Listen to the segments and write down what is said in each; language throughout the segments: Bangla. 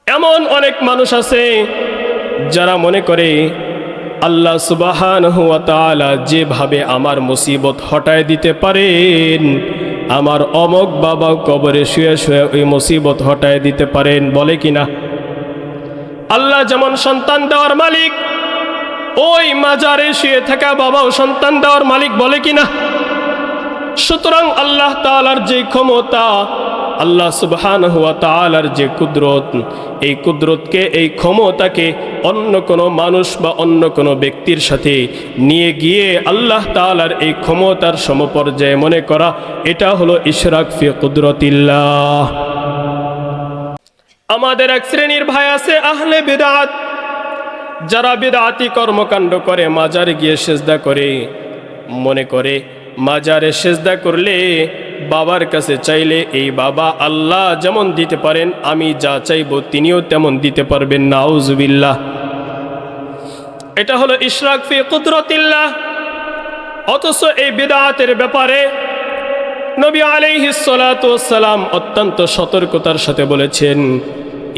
এমন অনেক মানুষ আছে যারা মনে করে আল্লাহ সুবহানাহু ওয়া তাআলা যেভাবে আমার মুসিবত হটায় দিতে পারেন, আমার অমক বাবা কবরে শুয়ে শুয়ে ওই মুসিবত হটায় দিতে পারেন। বলে কিনা? আল্লাহ যেমন সন্তান দেওয়ার মালিক, ওই মাজারে শুয়ে থাকা বাবাও সন্তান দেওয়ার মালিক। বলে কিনা? সুতরাং আল্লাহ তাআলার যে ক্ষমতা, আল্লাহ সুবহানাহু ওয়া তাআলার যে কুদরত, এই কুদরতকে, এই ক্ষমতাকে অন্য কোনো মানুষ বা অন্য কোনো ব্যক্তির সাথে নিয়ে গিয়ে আল্লাহ তাআলার এই ক্ষমতার সমপর্যায়ে মনে করা, এটা হলো ইশরাক ফি কুদরতিল্লাহ। আমাদের এক শ্রেণীর ভাই আছে আহলে বিদআত, যারা বিদআতি কর্মকাণ্ড করে, মাজারে গিয়ে সেজদা করে, মনে করে মাজারে সেজদা করলে, বাবার কাছে চাইলে এই বাবা আল্লাহ যেমন দিতে পারেন, আমি যা চাইব তিনিও তেমন দিতে পারবেন। নাউজুবিল্লাহ। এটা হলো ইশরাক ফি কুদরতিল্লাহ। অথচ এই বিদআতের ব্যাপারে নবী আলাইহিস সালাতু ওয়াস সালাম অত্যন্ত সতর্কতার সাথে বলেছেন,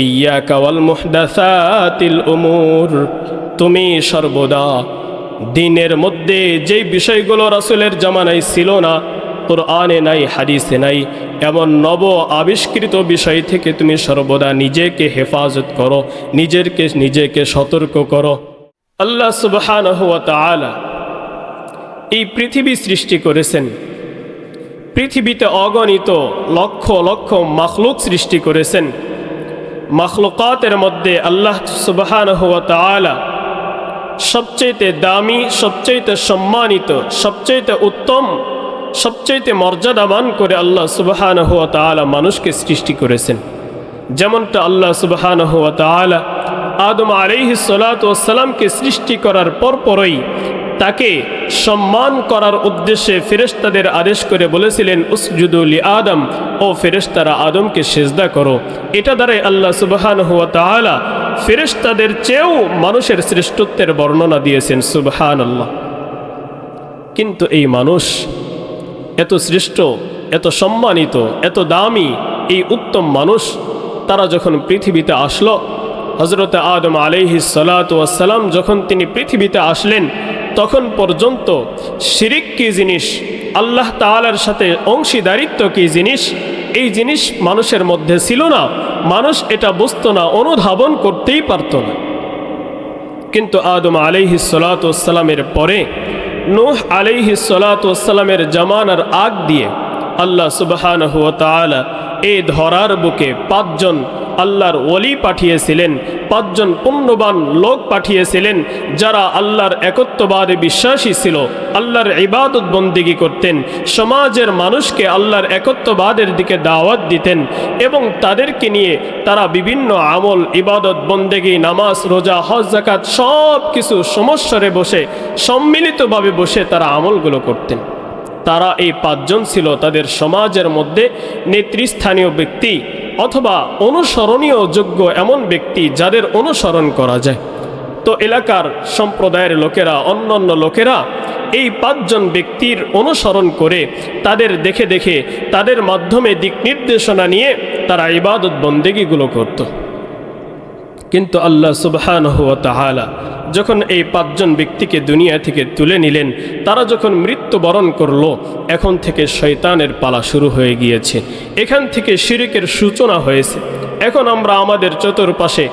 ইয়াকা ওয়াল মুহদাসাতিল উমুর, তুমি সর্বদা দিনের মধ্যে যেই বিষয়গুলো রাসূলের জামানায় ছিল না, কোরআনে নাই, হাদিসে নাই, এমন নব আবিষ্কৃত বিষয় থেকে তুমি সর্বদা নিজেকে হেফাজত করো, নিজেকে সতর্ক করো। আল্লাহ সুবহানাহু ওয়া তাআলা এই পৃথিবী সৃষ্টি করেছেন, পৃথিবীতে অগণিত লক্ষ লক্ষ মাখলুক সৃষ্টি করেছেন। মাখলুকাতের মধ্যে আল্লাহ সুবহানাহু ওয়া তাআলা সবচেয়ে দামি, সবচেয়ে সম্মানিত, সবচেয়ে উত্তম, সবচেয়ে মর্যাদাবান করে আল্লাহ সুবহানাহু ওয়া তাআলা মানুষকে সৃষ্টি করেছেন। যেমনটা আল্লাহ সুবহানাহু ওয়া তাআলা আদম আলাইহিস সালাতু ওয়াস সালামকে সৃষ্টি করার পরপরই তাকে সম্মান করার উদ্দেশ্যে ফেরেশতাদের আদেশ করে বলেছিলেন, উসজুদু লি আদম, ও ফেরেশতারা আদমকে সেজদা করো। এটা দ্বারাই আল্লাহ সুবহানাহু ওয়া তাআলা ফেরেশতাদের চেয়েও মানুষের শ্রেষ্ঠত্বের বর্ণনা দিয়েছেন। সুবহানাল্লাহ। কিন্তু এই মানুষ এত শ্রেষ্ঠ, এত সম্মানিত, এত দামি, এই উত্তম মানুষ, তারা যখন পৃথিবীতে আসলো, হযরত আদম আলাইহিস সালাতু ওয়াস সালাম যখন তিনি পৃথিবীতে আসলেন, তখন পর্যন্ত শিরিক কি জিনিস, আল্লাহ তাআলার সাথে অংশীদারিত্ব কি জিনিস, এই জিনিস মানুষের মধ্যে ছিল না। মানুষ এটা বুঝতো না, অনুধাবন করতেই পারত না। কিন্তু আদম আলাইহিস সালাতু ওয়াস সালামের পরে, নূহ আলাইহিস সালাতু ওয়াস সালামের জামানার আগ দিয়ে আল্লাহ সুবহানাহু ওয়া তাআলা এই ধরার বুকে 5 জন আল্লাহর ওলি পাঠিয়েছিলেন, 5 জন পুণ্যবান লোক পাঠিয়েছিলেন, যারা আল্লাহর একত্ববাদে বিশ্বাসী ছিল, আল্লাহর ইবাদত বন্দেগী করতেন, সমাজের মানুষকে আল্লাহর একত্ববাদের দিকে দাওয়াত দিতেন, এবং তাদেরকে নিয়ে তারা বিভিন্ন আমল, ইবাদত বন্দেগী, নামাজ, রোজা, হজ, যাকাত সব কিছু সমস্বরে বসে, সম্মিলিতভাবে বসে তারা আমলগুলো করতেন। তারা এই 5 জন ছিল তাদের সমাজের মধ্যে নেতৃস্থানীয় ব্যক্তি, অথবা অনুসরণীয় যোগ্য এমন ব্যক্তি যাদের অনুসরণ করা যায়। তো এলাকার সম্প্রদায়ের লোকেরা, অন্যান্য লোকেরা এই 5 জন ব্যক্তির অনুসরণ করে, তাদের দেখে দেখে, তাদের মাধ্যমে দিক নির্দেশনা নিয়ে তারা ইবাদত বন্দেগীগুলো করত। কিন্তু আল্লাহ সুবহানাহু ওয়া তাআলা যখন এই 5 জন ব্যক্তিকে দুনিয়া থেকে তুলে নিলেন, তারা যখন মৃত্যুবরণ করলো, এখন থেকে শয়তানের পালা শুরু হয়ে গিয়েছে, এখান থেকে শিরকের সূচনা হয়েছে। এখন আমরা আমাদের চতুর্পাশে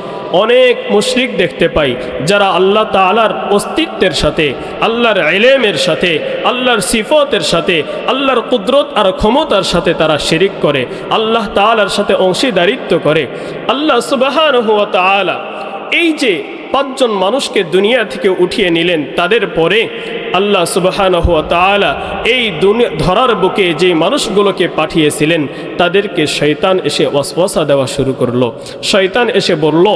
অনেক মুশরিক দেখতে পাই, যারা আল্লাহ তাআলার অস্তিত্বের সাথে, আল্লাহর ইলমের সাথে, আল্লাহর সিফতের সাথে, আল্লাহর কুদরত আর ক্ষমতার সাথে তারা শিরিক করে, আল্লাহ তাআলার সাথে অংশীদারিত্ব করে। আল্লাহ সুবহানাহু ওয়া তাআলা এই যে 5 জন মানুষকে দুনিয়া থেকে উঠিয়ে নিলেন, তাদের পরে আল্লাহ সুবহানাহু ওয়া তাআলা এই ধরার বুকে যে মানুষগুলোকে পাঠিয়েছিলেন, তাদেরকে শয়তান এসে ওয়াসওয়াসা দেওয়া শুরু করলো। শয়তান এসে বলল,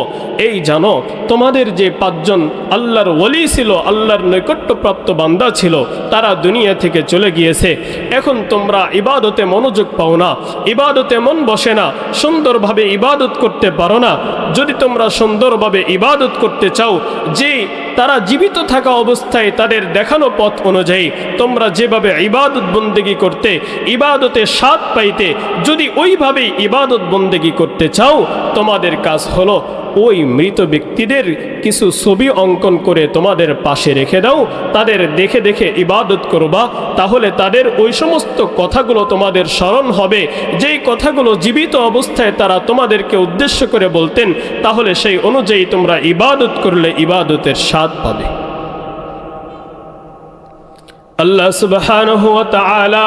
এই জানো, তোমাদের যে 5 জন আল্লাহর ওলি ছিল, আল্লাহর নৈকট্যপ্রাপ্ত বান্দা ছিল, তারা দুনিয়া থেকে চলে গিয়েছে। এখন তোমরা ইবাদতে মনোযোগ পাও না, ইবাদতে মন বসে না, সুন্দরভাবে ইবাদত করতে পারো না। যদি তোমরা সুন্দরভাবে ইবাদত করতে চাও, যে তারা জীবিত থাকা অবস্থায় তাদের দেখানো পথ অনুযায়ী তোমরা যেভাবে ইবাদত বন্দেগী করতে, ইবাদতের স্বাদ পাইতে, যদি ওইভাবেই ইবাদত বন্দেগী করতে চাও, তোমাদের কাজ হলো ওই মৃত ব্যক্তিদের কিছু ছবি অঙ্কন করে তোমাদের পাশে রেখে দাও, তাদের দেখে দেখে ইবাদত করবা। তাহলে তাদের ওই সমস্ত কথাগুলো তোমাদের স্মরণ হবে, যেই কথাগুলো জীবিত অবস্থায় তারা তোমাদেরকে উদ্দেশ্য করে বলতেন। তাহলে সেই অনুযায়ী তোমরা ইবাদত করলে ইবাদতের স্বাদ পাবে। আল্লাহ সুবহানাহু ওয়া তাআলা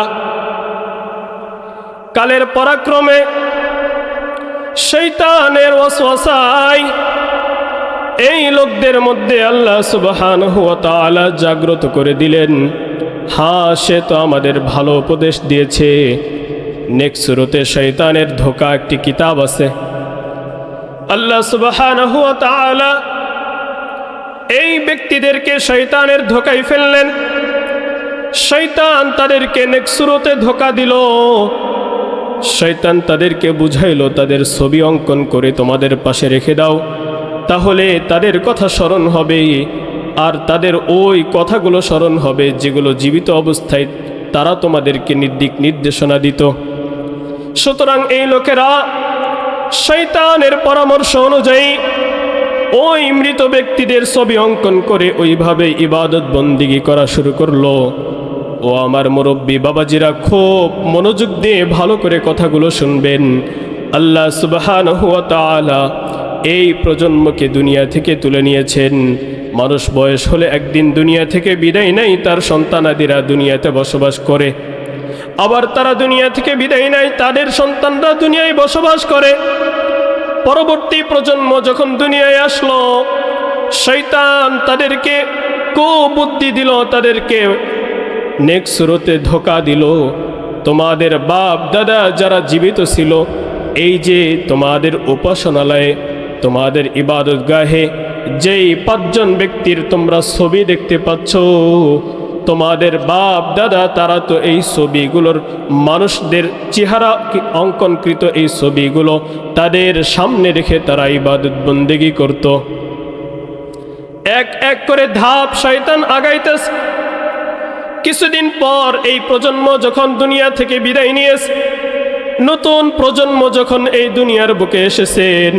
কালের পরাক্রমে শয়তানের ওয়াসওয়াসায় এই লোকদের মধ্যে আল্লাহ সুবহানাহু ওয়া তাআলা জাগ্রত করে দিলেন। হ্যাঁ, সে তো আমাদের ভালো উপদেশ দিয়েছে। নেক্সট সূরাতে শয়তানের ধোঁকা একটি কিতাব আছে। আল্লাহ সুবহানাহু ওয়া তাআলা এই ব্যক্তিদেরকে শয়তানের ধোঁকায় ফেললেন। শয়তান তাদেরকে নেক্সট সূরাতে ধোঁকা দিল। শয়তান তাদেরকে বুঝাইল, তাদের ছবি অঙ্কন করে তোমাদের পাশে রেখে দাও, তাহলে তাদের কথা স্মরণ হবে, আর তাদের ওই কথাগুলো স্মরণ হবে যেগুলো জীবিত অবস্থায় তারা তোমাদেরকে দিক নির্দেশনা দিত। সুতরাং এই লোকেরা শয়তানের পরামর্শ অনুযায়ী ওই মৃত ব্যক্তিদের ছবি অঙ্কন করে ওইভাবে ইবাদত বন্দিগি করা শুরু করলো। ও আমার মুরব্বী বাবাজিরা, খুব মনোযোগ দিয়ে ভালো করে কথাগুলো শুনবেন। আল্লাহ সুবহানাহু ওয়া তাআলা এই প্রজন্মকে দুনিয়া থেকে তুলে নিয়েছেন। মানুষ বয়স হলে একদিন দুনিয়া থেকে বিদায় নেয়, তার সন্তানাদিরা দুনিয়াতে বসবাস করে। আবার তারা দুনিয়া থেকে বিদায় নেয়, তাদের সন্তানরা দুনিয়ায় বসবাস করে। পরবর্তী প্রজন্ম যখন দুনিয়ায় আসলো, শয়তান তাদেরকে কুবুদ্ধি দিল, তাদেরকে নেক্সট সূরাতে ধোঁকা দিল। তোমাদের বাপ দাদা যারা জীবিত ছিল, এই যে তোমাদের উপাসনালয়ে, তোমাদের ইবাদতগাহে যেই 5 জন ব্যক্তির তোমরা ছবি দেখতে পাচ্ছ, তোমাদের বাপ দাদা তারা তো এই ছবিগুলোর, মানুষদের চেহারা অঙ্কনকৃত এই ছবিগুলো তাদের সামনে রেখে তারা ইবাদত বন্দেগী করত। এক এক করে ধাপ শয়তান আগাইতেছে। কিছুদিন পর এই প্রজন্ম যখন দুনিয়া থেকে বিদায় নিয়েছে, নতুন প্রজন্ম যখন এই দুনিয়ার বুকে এসেছেন,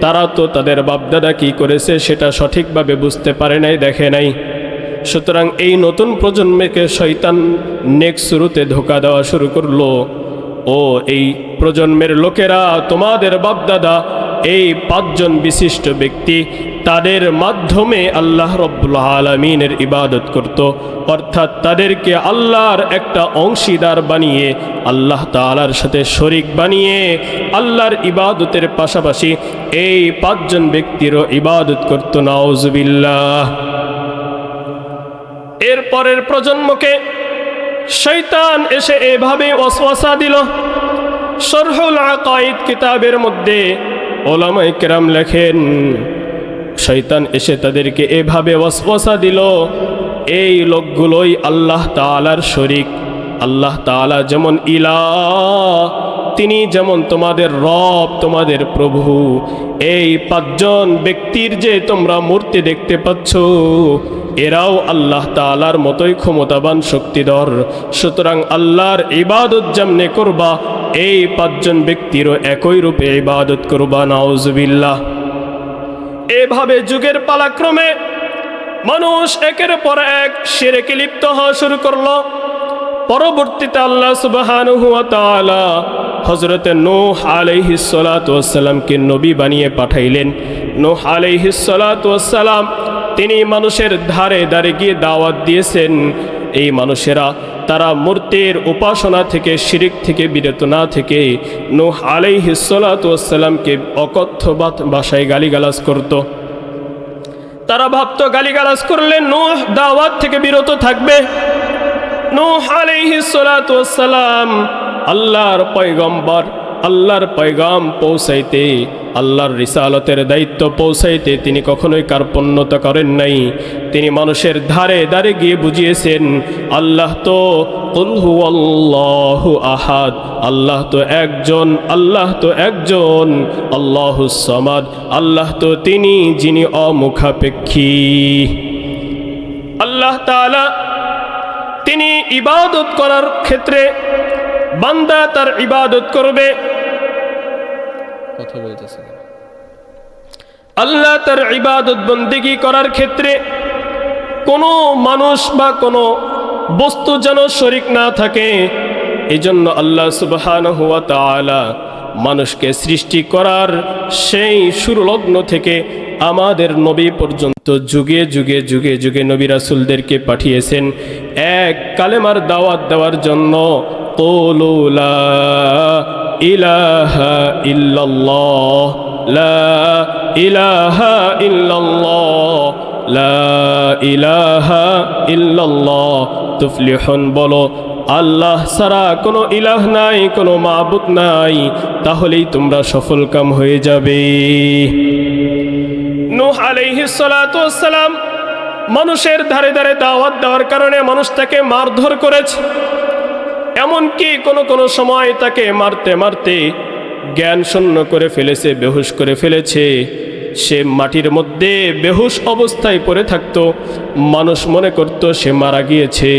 তারা তো তাদের বাপদাদা কি করেছে সেটা সঠিকভাবে বুঝতে পারে নাই, দেখে নাই। সুতরাং এই নতুন প্রজন্মকে শয়তান নেক্সট শুরুতে ধোঁকা দেওয়া শুরু করলো। ও এই প্রজন্মের লোকেরা, তোমাদের বাপদাদা এই 5 জন বিশিষ্ট ব্যক্তি, তাদের মাধ্যমে আল্লাহ রব্বুল আলামিনের ইবাদত করত, অর্থাৎ তাদেরকে আল্লাহর একটা অংশীদার বানিয়ে, আল্লাহ তাআলার সাথে শরীক বানিয়ে আল্লাহর ইবাদতের পাশাপাশি এই 5 জন ব্যক্তিরও ইবাদত করত। নাউজুবিল্লাহ। এরপরের প্রজন্মকে শয়তান এসে এভাবে ওয়াসওয়াসা দিল। শরহুল আকাইদ কিতাবের মধ্যে উলামায়ে কেরাম লেখেন, শয়তান এসে তাদেরকে এভাবে ওয়াসওয়াসা দিল, এই লোকগুলোই আল্লাহ তাআলার শরীক। আল্লাহ তাআলা যেমন ইলাহ, তিনি যেমন তোমাদের রব, তোমাদের প্রভু, এই 5 জন ব্যক্তির যে তোমরা মূর্তি দেখতে পাচ্ছ, এরাও আল্লাহ তাআলার মতোই ক্ষমতাবান, শক্তিধর। সুতরাং আল্লাহর ইবাদত যেমনে করবা, এই 5 জন ব্যক্তিরও একই রূপে ইবাদত করবা। নাউজুবিল্লাহ। এভাবে যুগের পালাক্রমে মানুষ একের পর এক শিরকে লিপ্ত হওয়া শুরু করলো। পরবর্তীতে আল্লাহ সুবহানাহু ওয়া তাআলা হযরতে নূহ আলাইহিস সালাতু ওয়াস সালামকে নবী বানিয়ে পাঠাইলেন। নূহ আলাইহিস সালাতু ওয়াস সালাম তিনি মানুষের ধারে ধারে গিয়ে দাওয়াত দিয়েছেন। এই মানুষেরা তারা মূর্তির উপাসনা থেকে, শিরিক থেকে বিরত না থেকে নূহ আলাইহিস সালাতু ওয়াস সালামকে অকথ্য ভাষায় গালিগালাজ করত। তারা ভাবত গালিগালাজ করলে নূহ দাওয়াত থেকে বিরত থাকবে। নূহ আলাইহিস সালাতু ওয়াস সালাম আল্লাহর পয়গম্বর, আল্লাহর পয়গাম পৌঁছাইতে আল্লাহর রিসালতের দায়িত্ব পৌঁছাইতে তিনি কখনোই কার্পণ্যতা করেন নাই। তিনি মানুষের ধারে ধারে গিয়ে বুঝিয়েছেন আল্লাহ তো কুল হুয়াল্লাহু আহাদ, আল্লাহ তো একজন, আল্লাহ তো একজন, আল্লাহুস সামাদ, আল্লাহ তো তিনি যিনি অমুখাপেক্ষী। আল্লাহ তাআলা তিনি ইবাদত করার ক্ষেত্রে বান্দা তার ইবাদত করবে, কথা বলতেছে, আল্লাহ তার ইবাদত বন্দেগী করার ক্ষেত্রে কোনো মানুষ বা কোনো বস্তু যেন শরীক না থাকে। এজন্য আল্লাহ সুবহানাহু ওয়া তাআলা মানুষকে সৃষ্টি করার সেই শুরুলগ্ন থেকে আমাদের নবী পর্যন্ত যুগে যুগে যুগে যুগে নবী রাসূলদেরকে পাঠিয়েছেন এক কালেমার দাওয়াত দেওয়ার জন্য। কুলু লা ইলাহা ইল্লাল্লাহ, লা ইলাহা ইল্লাল্লাহ, লা ইলাহা ইল্লাল্লাহ তুফলিহুন। বলো আল্লাহ ছাড়া কোনো ইলাহ নাই, কোনো মাবুদ নাই, তাহলেই তোমরা সফলকাম হয়ে যাবে। নূহ আলাইহিস সালাতু ওয়াস সালাম মানুষের ধারে ধারে দাওয়াত দেওয়ার কারণে মানুষ তাকে মারধর করেছে। এমনকি কোনো সময় তাকে মারতে মারতে জ্ঞান শূন্য করে ফেলেছে, বেহুশ করে ফেলেছে। সে মাটির মধ্যে বেহুশ অবস্থায় পড়ে থাকতো, মানুষ মনে করত সে মারা গিয়েছে।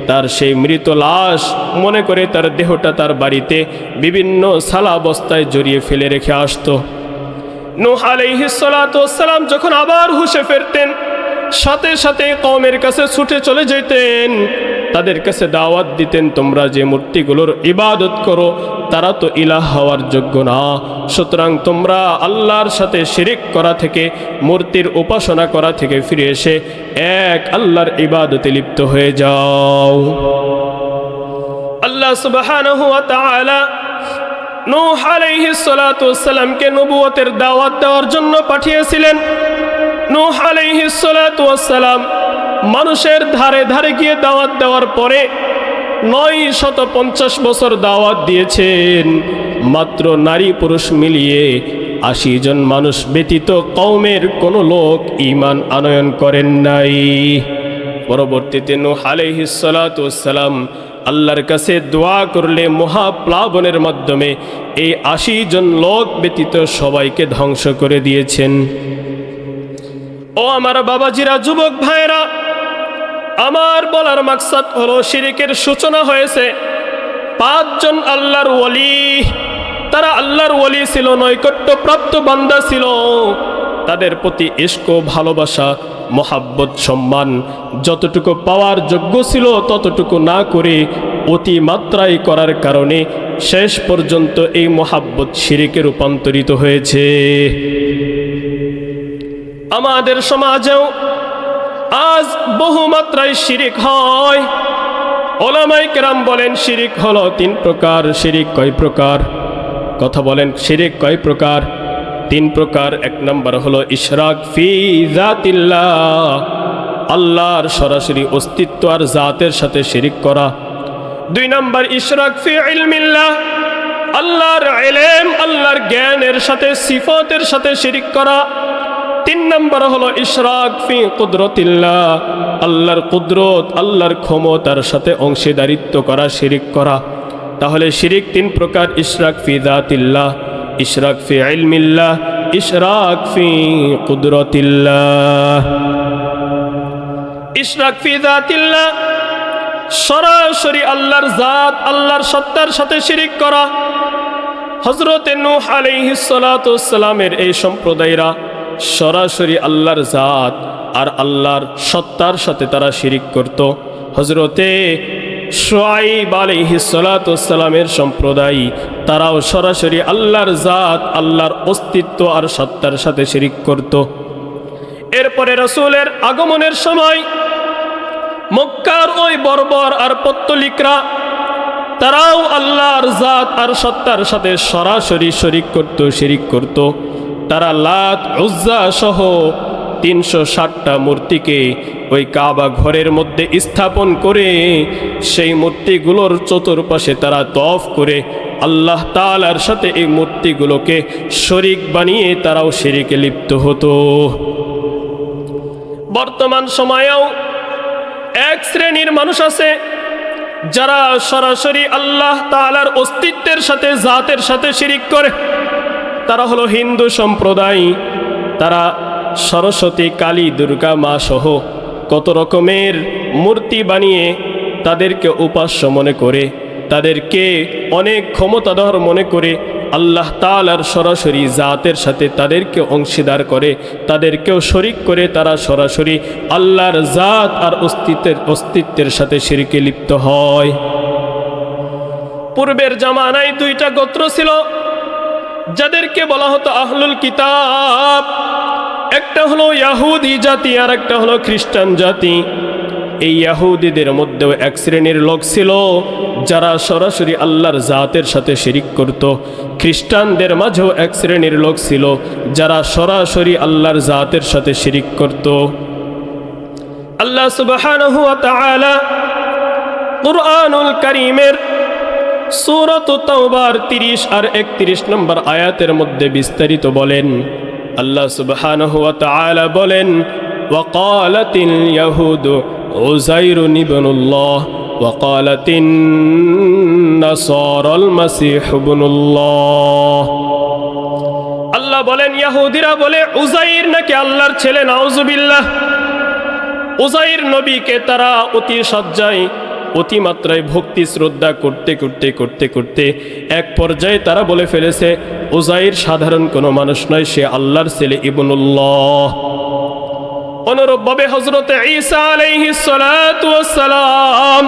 তার সেই মৃত লাশ মনে করে তার দেহটা তার বাড়িতে বিভিন্ন সালা বস্তায় জড়িয়ে ফেলে রেখে আসতো। নূহ আলাইহিস সালাতু ওয়াস সালাম যখন আবার হুঁশে ফিরতেন, সাথে সাথে কওমের কাছে ছুটে চলে যেতেন, তাদের কাছে দাওয়াত দিতেন তোমরা যে মূর্তিগুলোর ইবাদত করো তারা তো ইলাহ হওয়ার যোগ্য না, সুতরাং তোমরা আল্লাহর সাথে শিরিক করা থেকে, মূর্তির উপাসনা করা থেকে ফিরে এসে এক আল্লাহর ইবাদতে লিপ্ত হয়ে যাও। আল্লাহ সুবহানাহু ওয়া তাআলা নূহ আলাইহিস সালাতু ওয়াস সালামকে নবুয়তের দাওয়াত দেওয়ার জন্য পাঠিয়েছিলেন। নূহ আলাইহিস সালাতু ওয়াস সালাম মানুষের ধারে ধারে গিয়ে দাওয়াত দেওয়ার পরে 950 বছর দাওয়াত দিয়েছেন। মাত্র নারী পুরুষ মিলিয়ে 80 জন মানুষ ব্যতীত কওমের কোনো লোক ঈমান আনয়ন করেন নাই। পরবর্তীতে নূহ আলাইহিস সালাতু ওয়াস সালাম আল্লাহর কাছে দোয়া করলে মহাপ্লাবনের মাধ্যমে এই 80 জন লোক ব্যতীত সবাইকে ধ্বংস করে দিয়েছেন। ও আমার বাবাজিরা, যুবক ভাইরা, আমার বলার মাকসাদ হলো শিরিকের সূচনা হয়েছে 5 জন আল্লাহর ওয়ালি। তারা আল্লাহর ওয়ালি ছিল, নৈকট্যপ্রাপ্ত বান্দা ছিল। তাদের প্রতি ইশক, ভালোবাসা, মহাব্বত, সম্মান যতটুকু পাওয়ার যোগ্য ছিল ততটুকু না করে অতিমাত্রায় করার কারণে শেষ পর্যন্ত এই মহাব্বত শিরিকে রূপান্তরিত হয়েছে। আমাদের সমাজেও আজ বহুমাত্রায় শিরিক হয়। ওলামায়ে কেরাম বলেন শিরিক হলো 3 প্রকার। শিরিক কয় প্রকার? কথা বলেন, শিরিক কয় প্রকার? 3 প্রকার। 1 নম্বর হলো ইশরাক ফি জাতিল্লাহ, আল্লাহর সরাসরি অস্তিত্ব আর জাতের সাথে শিরিক করা। 2 নম্বর ইশরাক ফি ইলমিল্লাহ, আল্লাহর ইলম, আল্লাহর জ্ঞানের সাথে, সিফাতের সাথে শিরিক করা। 3 নম্বর হলো ইশরাক ফি কুদরতিল্লাহ, আল্লাহর কুদরত, আল্লাহর ক্ষমতার সাথে অংশীদারিত্ব করা, শিরিক করা। তাহলে শিরিক 3 প্রকার: ইশরাক ফি জাতিল্লাহ, ইশরাক ফি ইলমিল্লাহ, ইশরাক ফি কুদরতিল্লাহ। ইশরাক ফি জাতিল্লাহ, সরাসরি আল্লাহর জাত, আল্লাহর সত্তার সাথে শিরিক করা। হযরতে নূহ আলাইহিস সালাতু ওয়াস সালামের এই সম্প্রদায়রা সরাসরি আল্লাহর জাত আর আল্লাহর সত্তার সাথে তারা শিরিক করত। হযরতে শুআয়ব আলাইহিস সালাতু ওয়াস সালামের সম্প্রদায়, তারাও সরাসরি আল্লাহর জাত, আল্লাহর অস্তিত্ব আর সত্তার সাথে শিরিক করত। এরপরে রাসূলের আগমনের সময় মক্কার ওই বর্বর আর পত্তলিকরা, তারাও আল্লাহর জাত আর সত্তার সাথে সরাসরি শিরিক করত। তারা লাত, উজ্জা সহ 360টা মূর্তিকে ওই কাবা ঘরের মধ্যে স্থাপন করে সেই মূর্তিগুলোর চতুর্পাশে তারা তওয়াফ করে আল্লাহ তাআলার সাথে এই মূর্তিগুলোকে শরীক বানিয়ে তারাও শিরকে লিপ্ত হতো। বর্তমান সময়েও এক শ্রেণীর মানুষ আছে যারা সরাসরি আল্লাহ তাআলার অস্তিত্বের সাথে জাতের সাথে শিরিক করে। তারা হলো হিন্দু সম্প্রদায়। তারা সরস্বতী, কালী, দুর্গা মা সহ কত রকমের মূর্তি বানিয়ে তাদেরকে উপাস্য মনে করে, তাদেরকে অনেক ক্ষমতাধর মনে করে আল্লাহ তাআলার সরাসরি জাতের সাথে তাদেরকে অংশীদার করে, তাদেরকেও শরিক করে তারা সরাসরি আল্লাহর জাত আর অস্তিত্বের সাথে শিরকে লিপ্ত হয়। পূর্বের জামানায় দুইটা গোত্র ছিল যাদেরকে বলা হতো আহলুল কিতাব। একটা হলো ইহুদি জাতি আর একটা হলো খ্রিস্টান জাতি। এই ইহুদিদের মধ্যেও এক শ্রেণীর লোক ছিল যারা সরাসরি আল্লাহর জাতের সাথে শিরিক করত। খ্রিস্টানদের মাঝেও এক শ্রেণীর লোক ছিল যারা সরাসরি আল্লাহর জাতের সাথে শিরিক করত। আল্লাহ সুবহানাহু ওয়া তাআলা কুরআনুল কারীমের সূরাত তাওবার 30 আর 31 নম্বর আয়াতের মধ্যে বিস্তারিত বলেন। আল্লাহ সুবহানাহু ওয়া তাআলা বলেন, ওয়াকালাতিল ইয়াহুদু উযাইরুন ইবনুল্লাহ ওয়াকালাতিন নাসারাল মাসীহ ইবনুল্লাহ। আল্লাহ বলেন ইহুদিরা বলে উযাইর নাকি আল্লাহর ছেলে, নাউযুবিল্লাহ। উযাইর নবীকে তারা অতি সজ্জায় অতিমাত্রায় ভক্তি শ্রদ্ধা করতে করতে করতে করতে এক পর্যায়ে তারা বলে ফেলেছে উযাইর সাধারণ কোনো মানুষ নয়, সে আল্লাহর ছেলে ইবনুল্লাহ। অনুরূপভাবে হযরত ঈসা আলাইহিস সালাতু ওয়াস সালাম,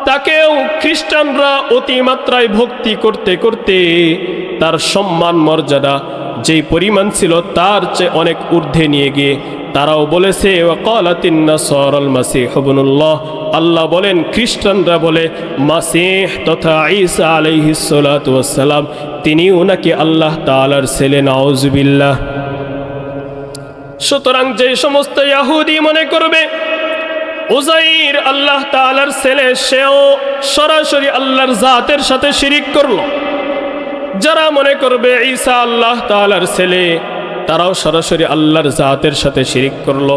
তাকেও খ্রিস্টানরা অতিমাত্রায় ভক্তি করতে করতে তার সম্মান মর্যাদা যেই পরিমাণ ছিল তার চেয়ে অনেক ঊর্ধ্বে নিয়ে গিয়ে তারাও বলেছে ওয়াকালাতিন নাসারাল মাসীহ ইবনুল্লাহ। আল্লাহ বলেন খ্রিস্টানরা বলে মাসীহ তথা ঈসা আলাইহিস সালাতু ওয়াস সালাম তিনিও নাকি আল্লাহ তাআলার ছেলে, নাউযুবিল্লাহ। সুতরাং যে সমস্ত ইহুদি মনে করবে উযাইর আল্লাহ তাআলার ছেলে, সেও সরাসরি আল্লাহর জাতের সাথে শিরিক করলো। যারা মনে করবে ঈসা আল্লাহ তাআলার ছেলে, তারাও সরাসরি আল্লাহর জাতের সাথে শিরিক করলো।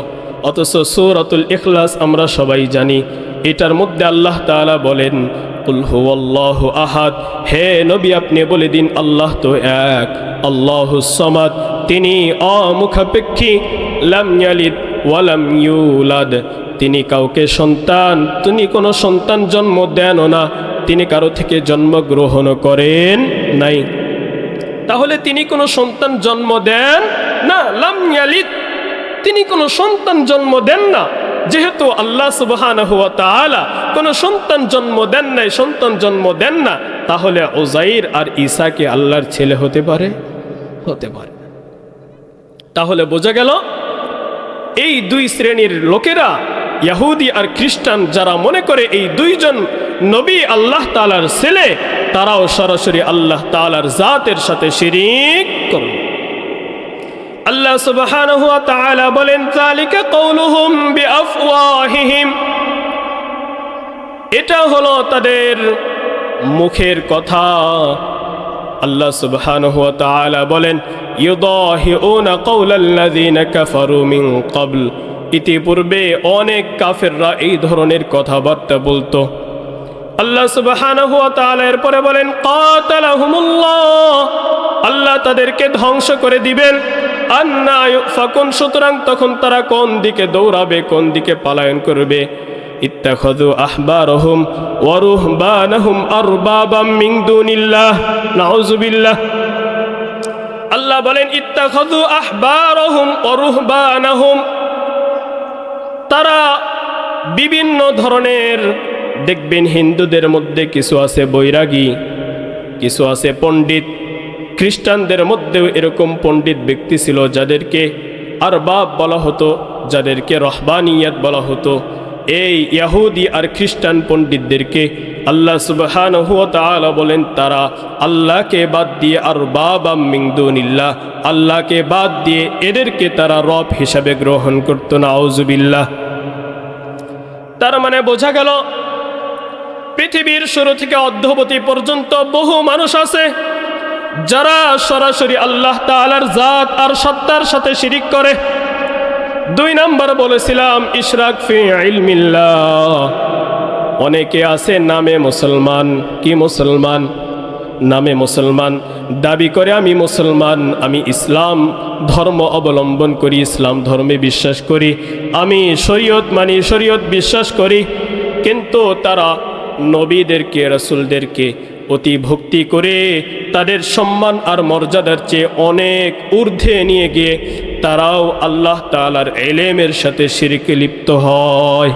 অথচ সূরাতুল ইখলাস আমরা সবাই জানি, এটার মধ্যে আল্লাহ তাআলা বলেন কুল হুয়াল্লাহু আহাদ, হে নবী আপনি বলে দিন আল্লাহ তো এক, আল্লাহুস সামাদ, তিনি অমুখাপেক্ষী, লাম ইয়ালিদ ওয়া লাম ইউলাদ, তিনি কাউকে সন্তান, তিনি কোনো সন্তান জন্ম দেন না, তিনি কারো থেকে জন্মগ্রহণ করেন নাই। তাহলে তিনি কোনো সন্তান জন্ম দেন না, লাম ইয়ালিদ, তিনি কোনো সন্তান জন্ম দেন না। যেহেতু আল্লাহ সুবহানাহু ওয়া তাআলা কোনো সন্তান জন্ম দেন নাই, সন্তান জন্ম দেন না, তাহলে উযাইর আর ঈসা কি আল্লাহর ছেলে হতে পারে? হতে পারে। তাহলে বোঝা গেল এই দুই শ্রেণীর লোকেরা, ইহুদি আর খ্রিস্টান, যারা মনে করে এই দুইজন নবী আল্লাহ তাআলার ছেলে, তারাও সরাসরি আল্লাহ তাআলার জাতের সাথে শিরিক করে। আল্লাহ সুবহানাহু ওয়া তাআলা বলেন যালিকা কওলুহুম বিআফওয়াহিহিম, এটা হলো তাদের মুখের কথা। আল্লাহ সুবহানাহু ওয়া তাআলা বলেন ইউদাহিউনা কাওলাল্লাযিনা কাফারু মিন ক্বাবল, ইতিপূর্বে অনেক কাফেররা এই ধরনের কথাবার্তা বলতো। আল্লাহ সুবহানাহু ওয়া তাআলা এরপরে বলেন কাতালাহুমুল্লাহ, আল্লাহ তাদেরকে ধ্বংস করে দিবেন। আন্না ইউফাকুন, সুতরাং তখন তারা কোন দিকে দৌড়াবে, কোন দিকে পলায়ন করবে। ইত্তাখাযু আহবারহুম ওয়া রুহবানাহুম আরবাবাম মিন দুনিল্লাহ, নাউযুবিল্লাহ। আল্লাহ বলেন ইত্তাখাযু আহবারহুম ওয়া রুহবানাহুম, তারা বিভিন্ন ধরনের, দেখবেন হিন্দুদের মধ্যে কিছু আছে বৈরাগী, কিছু আছে পণ্ডিত। খ্রিস্টানদের মধ্যেও এরকম পণ্ডিত ব্যক্তি ছিল যাদেরকে আরবাব বলা হতো, যাদেরকে রহবানিয়াত বলা হতো। এই ইহুদি আর খ্রিস্টান পণ্ডিতদেরকে আল্লাহ সুবহানাহু ওয়া তাআলা বলেন তারা আল্লাহকে বাদ দিয়ে আরবাবাম মিন দুনিল্লাহ, আল্লাহকে বাদ দিয়ে এদেরকে তারা রব হিসাবে গ্রহণ করত। নাউযুবিল্লাহ। তার মানে বোঝা গেল পৃথিবীর শুরু থেকে অদ্যাবধি পর্যন্ত বহু মানুষ আছে যারা সরাসরি আল্লাহ তাআলার জাত আর সত্তার সাথে শিরিক করে। 2 নাম্বার বলেছিলাম ইশরাক ফি ইলমিল্লাহ। অনেকে আছে নামে মুসলমান, কি মুসলমান, নামে মুসলমান, দাবি করে আমি মুসলমান, আমি ইসলাম ধর্ম অবলম্বন করি, ইসলাম ধর্মে বিশ্বাস করি, আমি শরীয়ত মানি, শরীয়ত বিশ্বাস করি, কিন্তু তারা নবীদেরকে রাসূলদেরকে অতি ভক্তি করে তাদের সম্মান আর মর্যাদার চেয়ে অনেক ঊর্ধ্বে নিয়ে গিয়ে তারাও আল্লাহ তাআলার ইলমের সাথে শিরকে লিপ্ত হয়।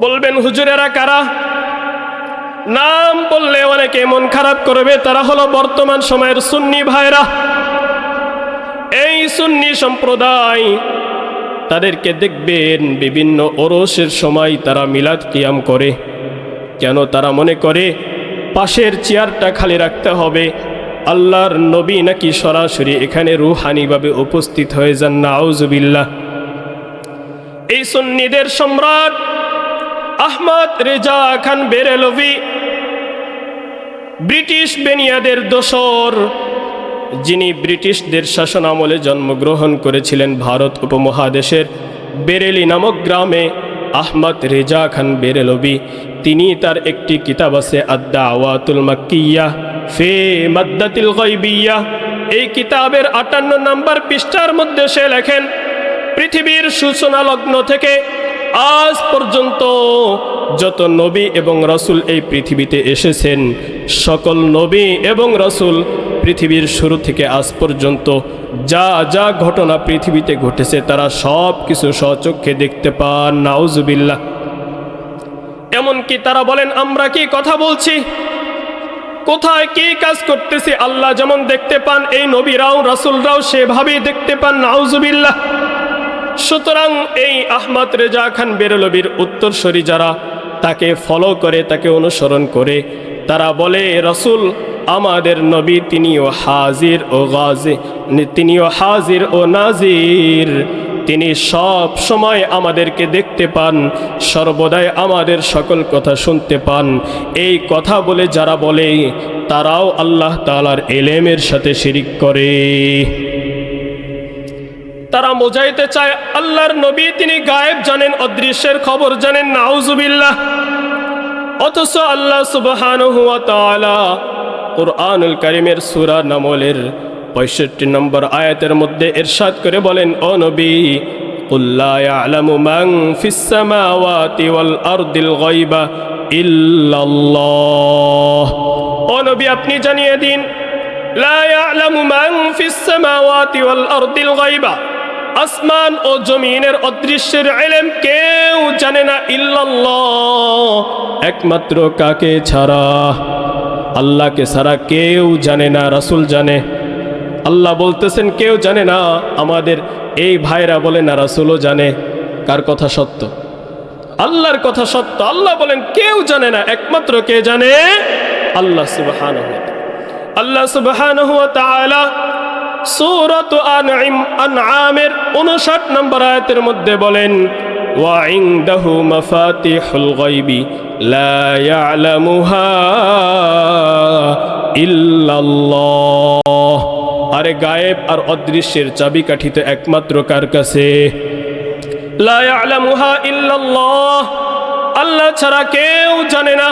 বলবেন হুজুরেরা কারা? নাম বললে অনেকে মন খারাপ করবে। তারা হলো বর্তমান সময়ের সুন্নি ভাইরা। এই সুন্নি সম্প্রদায়, তাদেরকে দেখবেন বিভিন্ন ওরসের সময় তারা মিলাদ কিয়াম করে। কেন? তারা মনে করে পাশের চেয়ারটা খালি রাখতে হবে, আল্লাহর নবী নাকি সরাসরি এখানে রুহানিভাবে উপস্থিত হয়ে যান। নাউযুবিল্লাহ। এই সুন্নিদের সম্রাট আহমদ রেজা খান বেরেলভি, ব্রিটিশ বেনিয়াদের দোসর, যিনি ব্রিটিশদের শাসন আমলে জন্মগ্রহণ করেছিলেন ভারত উপমহাদেশের বেরেলি নামক গ্রামে, আহমদ রেজা খান বেরেলভি, তিনি তার একটি কিতাব আছে আদ-দাওয়াতুল মাক্কিয়া ফি মাদ্দাতিল গায়বিয়া। এই কিতাবের 58 নম্বর পৃষ্ঠার মধ্যে সে লেখেন, পৃথিবীর সূচনা লগ্ন থেকে আজ পর্যন্ত যত নবী এবং রাসূল এই পৃথিবীতে এসেছেন, সকল নবী এবং রাসূল পৃথিবীর শুরু থেকে আজ পর্যন্ত যা যা ঘটনা পৃথিবীতে ঘটেছে তারা সব কিছু স্বচক্ষে দেখতে পান। নাউযুবিল্লাহ। এমনকি তারা বলেন আমরা কি কথা বলছি, কোথায় কি কাজ করতেছি, আল্লাহ যেমন দেখতে পান এই নবীরাও রাসূলরাও সেভাবেই দেখতে পান। নাউযুবিল্লাহ। সুতরাং এই আহমদ রেজা খান বেরেলভির উত্তরসূরি যারা তাকে ফলো করে, তাকে অনুসরণ করে, তারা বলে রাসূল আমাদের নবী, তিনিও হাজির ও গাজির, তিনিও হাজির ও নাজির, তিনি সব সময় আমাদেরকে দেখতে পান, সর্বদাই আমাদের সকল কথা শুনতে পান। এই কথা বলে যারা বলে তারাও আল্লাহ তাআলার ইলমের সাথে শিরিক করে। তারা বোঝাইতে চায় আল্লাহর নবী তিনি গায়েব জানেন, অদৃশ্যের খবর জানেন। নাউযুবিল্লাহ। অথচ আল্লাহ সুবহানাহু ওয়া তাআলা কুরআনুল কারীমের সূরা নামলের 65 নম্বর আয়াতের মধ্যে ইরশাদ করে বলেন, ও নবী কুল লা ইয়ালামু মান ফিস সামাওয়াতি ওয়াল আরদিল গায়বা ইল্লাল্লাহ। ও নবী আপনি জানিয়ে দিন, লা ইয়ালামু মান ফিস সামাওয়াতি ওয়াল আরদিল গায়বা, আসমান ও জমিনের অদৃশ্যের ইলম কেউ জানে না, ইল্লাল্লাহ, একমাত্র কাকে ছাড়া? আল্লাহকে ছাড়া কেউ জানে না, রাসূল জানে। আল্লাহ বলতেছেন কেউ জানে না, আমাদের এই ভাইরা বলে না রাসূলও জানে। কার কথা সত্য? আল্লাহর কথা সত্য। আল্লাহ বলেন কেউ জানে না, একমাত্র কে জানে? আল্লাহ সুবহানাহু ওয়া তাআলা। আল্লাহ সুবহানাহু ওয়া তাআলা সূরাত আনআমের 59 নম্বর আয়াতের মধ্যে বলেন, ওয়া ইনদাহু মাফাতিহুল গায়বি লা ইয়ালামুহা ইল্লাল্লাহ। আরে গায়েব আর অদৃশ্যের চাবিকাঠি তো একমাত্র কার কাছে? লা ইয়ালামুহা ইল্লাল্লাহ, আল্লাহ ছাড়া কেউ জানে না।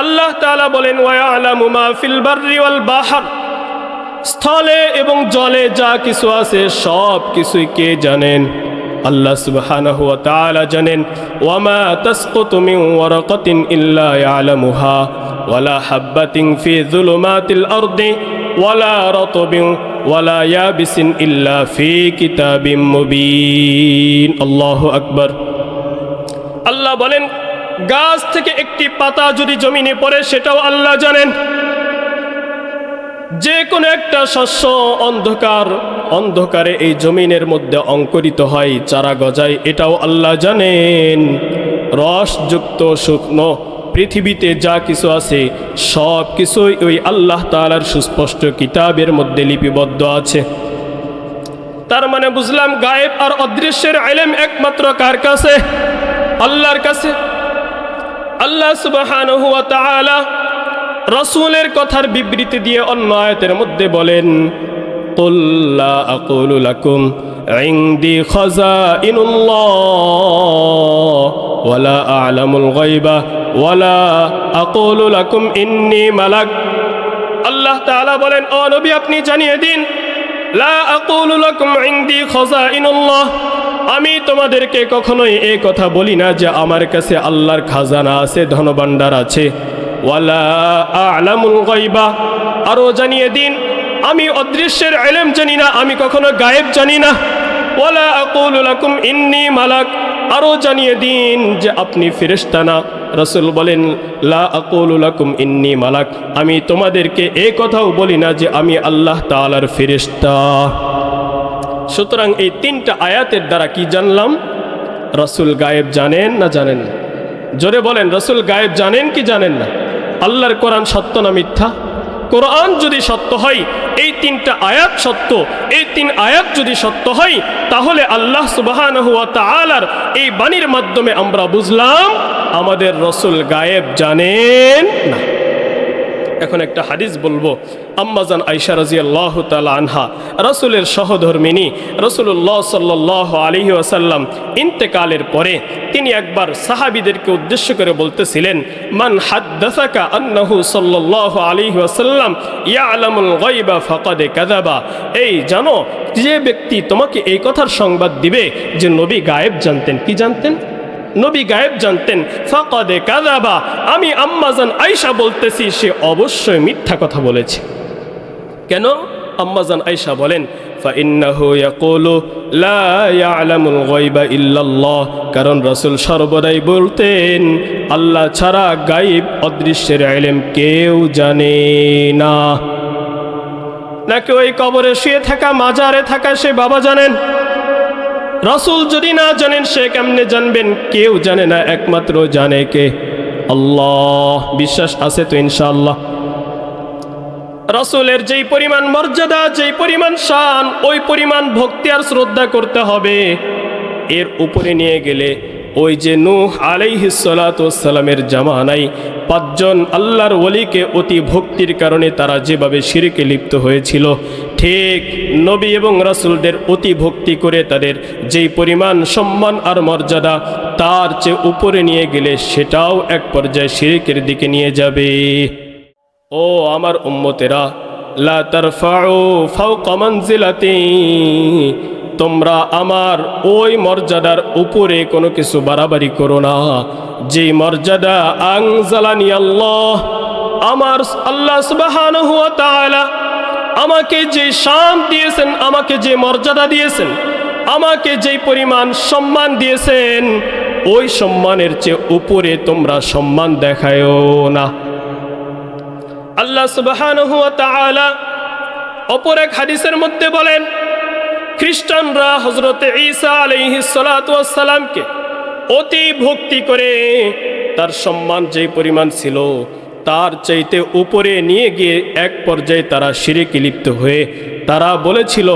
আল্লাহ তাআলা বলেন, ওয়া ইয়ালামু মা ফিল বাররি ওয়াল বাহর, স্থলে এবং জলে যা কিছু আছে সব কিছুই কে জানেন? আল্লাহ সুবহানাহু ওয়া তাআলা জানেন। ওয়া মা তাসকুতু মিন ওয়ারাকাতিন ইল্লা ইয়ালামুহা ওয়ালা হাববাতিন ফি যুলুমাতিল আরদি ওয়ালা রাতবিন ওয়ালা ইয়াবিসিন ইল্লা ফি কিতাবিম মুবিন। আল্লাহু আকবার। আল্লাহ বলেন গাছ থেকে একটি পাতা যদি জমিনে পড়ে সেটাও আল্লাহ জানেন। যে কোনো একটা শস্য অন্ধকার অন্ধকারে এই জমিনের মধ্যে অঙ্কুরিত হয়, চারা গজায়, এটাও আল্লাহ জানেন। রসযুক্ত শুকনো পৃথিবীতে যা কিছু আছে সব কিছুই ওই আল্লাহ তাআলার সুস্পষ্ট কিতাবের মধ্যে লিপিবদ্ধ আছে। তার মানে বুঝলাম গায়েব আর অদৃশ্যের ইলম একমাত্র কার কাছে? আল্লাহর কাছে। আল্লাহ সুবহানাহু ওয়া তাআলা রাসূলের কথার বিবৃতি দিয়ে অন্য আয়াতের মধ্যে বলেন, কুল লা আকুলু লাকুম ইনদি খাযাইনুল্লাহ ওয়ালা আ'লামুল গায়বা ওয়ালা আকুলু লাকুম ইন্নী মালাক। আল্লাহ তাআলা বলেন, ও নবী আপনি জানিয়ে দিন, লা আকুলু লাকুম ইনদি খাযাইনুল্লাহ, আমি তোমাদেরকে কখনোই এই কথা বলি না যে আমার কাছে আল্লাহর খাজানা আছে, ধনভাণ্ডার আছে। ওয়ালা আ'লামুল গায়বা, আরও জানিয়ে দিন আমি অদৃশ্যের ইলম জানি না, আমি কখনো গায়েব জানি না। ওয়ালা আকুলু লাকুম ইন্নী মালাক, আরও জানিয়ে দিন যে আপনি ফেরেশতা না। রাসূল বলেন, লা আকুলু লাকুম ইন্নী মালাক, আমি তোমাদেরকে এই কথাও বলি না যে আমি আল্লাহ তাআলার ফেরেশতা। সুতরাং এই তিনটা আয়াতের দ্বারা কি জানলাম? রাসূল গায়েব জানেন না জানেন না? জোরে বলেন, রাসূল গায়েব জানেন কি জানেন না? আল্লাহর কোরআন সত্য না মিথ্যা? কোরআন যদি সত্য হয়, এই তিনটা আয়াত সত্য, এই তিন আয়াত যদি সত্য হয়, তাহলে আল্লাহ সুবহানাহু ওয়া তাআলার এই বাণীর মাধ্যমে আমরা বুঝলাম আমাদের রাসূল গায়েব জানেন না। এখন একটা হাদিস বলবো। আম্মাজান আয়েশা রাদিয়াল্লাহু তাআলা আনহা, রাসূলের সহধর্মিনী, রাসূলুল্লাহ সাল্লাল্লাহু আলাইহি ওয়াসাল্লাম ইন্তেকালের পরে তিনি একবার সাহাবীদেরকে উদ্দেশ্য করে বলতেছিলেন, মান হাদ্দাসাকা আন্নাহু সাল্লাল্লাহু আলাইহি ওয়াসাল্লাম ইয়ালামুল গায়বা ফাকাদ কাযাবা। এই জানো, যে ব্যক্তি তোমাকে এই কথার সংবাদ দিবে যে নবী গায়েব জানতেন, কি জানতেন? নবী গায়েব জানতেন, ফাকাদ কাযাবা, আমি আম্মাজান আয়েশা বলতেছি সে অবশ্যই মিথ্যা কথা বলেছে। কেন? আম্মাজান আয়েশা বলেন, ফাইন্নাহু ইয়াকুলু লা ইয়ালামুল গায়বা ইল্লাল্লাহ, কারণ রাসূল সর্বদাই বলতেন আল্লাহ ছাড়া গায়েব অদৃশ্যের ইলম কেউ জানে না। নাকি ওই কবরে শুয়ে থাকা, মাজারে থাকা সে বাবা জানেন? রাসূল যদি না জানেন সে কেমনে জানবেন? কেউ জানে না, একমাত্র জানে কে? আল্লাহ। বিশ্বাস আছে তো ইনশাআল্লাহ? রাসূলের যেই পরিমাণ মর্যাদা, যেই পরিমাণ শান, ওই পরিমাণ ভক্তি আর শ্রদ্ধা করতে হবে। এর উপরে নিয়ে গেলে ওই যে নূহ আলাইহিস সালাতু ওয়াস সালামের জামানায় পাঁচজন আল্লাহর ওলিকে অতি ভক্তির কারণে তারা যেভাবে শিরকে লিপ্ত হয়েছিল, ঠিক নবী এবং রাসূলদের অতি ভক্তি করে তাদের যেই পরিমাণ সম্মান আর মর্যাদা, তার চেয়ে উপরে নিয়ে গেলে সেটাও এক পর্যায়ে শিরকের দিকে নিয়ে যাবে। ও আমার উম্মতেরা, লা তারফাউ ফাওকা মানজিলাতি, তোমরা আমার ওই মর্যাদার উপরে কোনো কিছু বাড়াবাড়ি করো না। যে মর্যাদা আনজালানি আল্লাহ, আমার আল্লাহ সুবহানাহু ওয়া তাআলা আমাকে যে শান দিয়েছেন, আমাকে যে মর্যাদা দিয়েছেন, আমাকে যে পরিমাণ সম্মান দিয়েছেন, ওই সম্মানের চেয়ে উপরে তোমরা সম্মান দেখায়ও না। আল্লাহ সুবহানাহু ওয়া তাআলা অপর এক হাদিসের মধ্যে বলেন, খ্রিস্টানরা হযরত ঈসা আলাইহিস সালাতু ওয়াস সালামকে অতি ভক্তি করে তার সম্মান যে পরিমাণ ছিল তার চাইতে উপরে নিয়ে গিয়ে এক পর্যায়ে তারা শিরকে লিপ্ত হয়ে তারা বলেছিল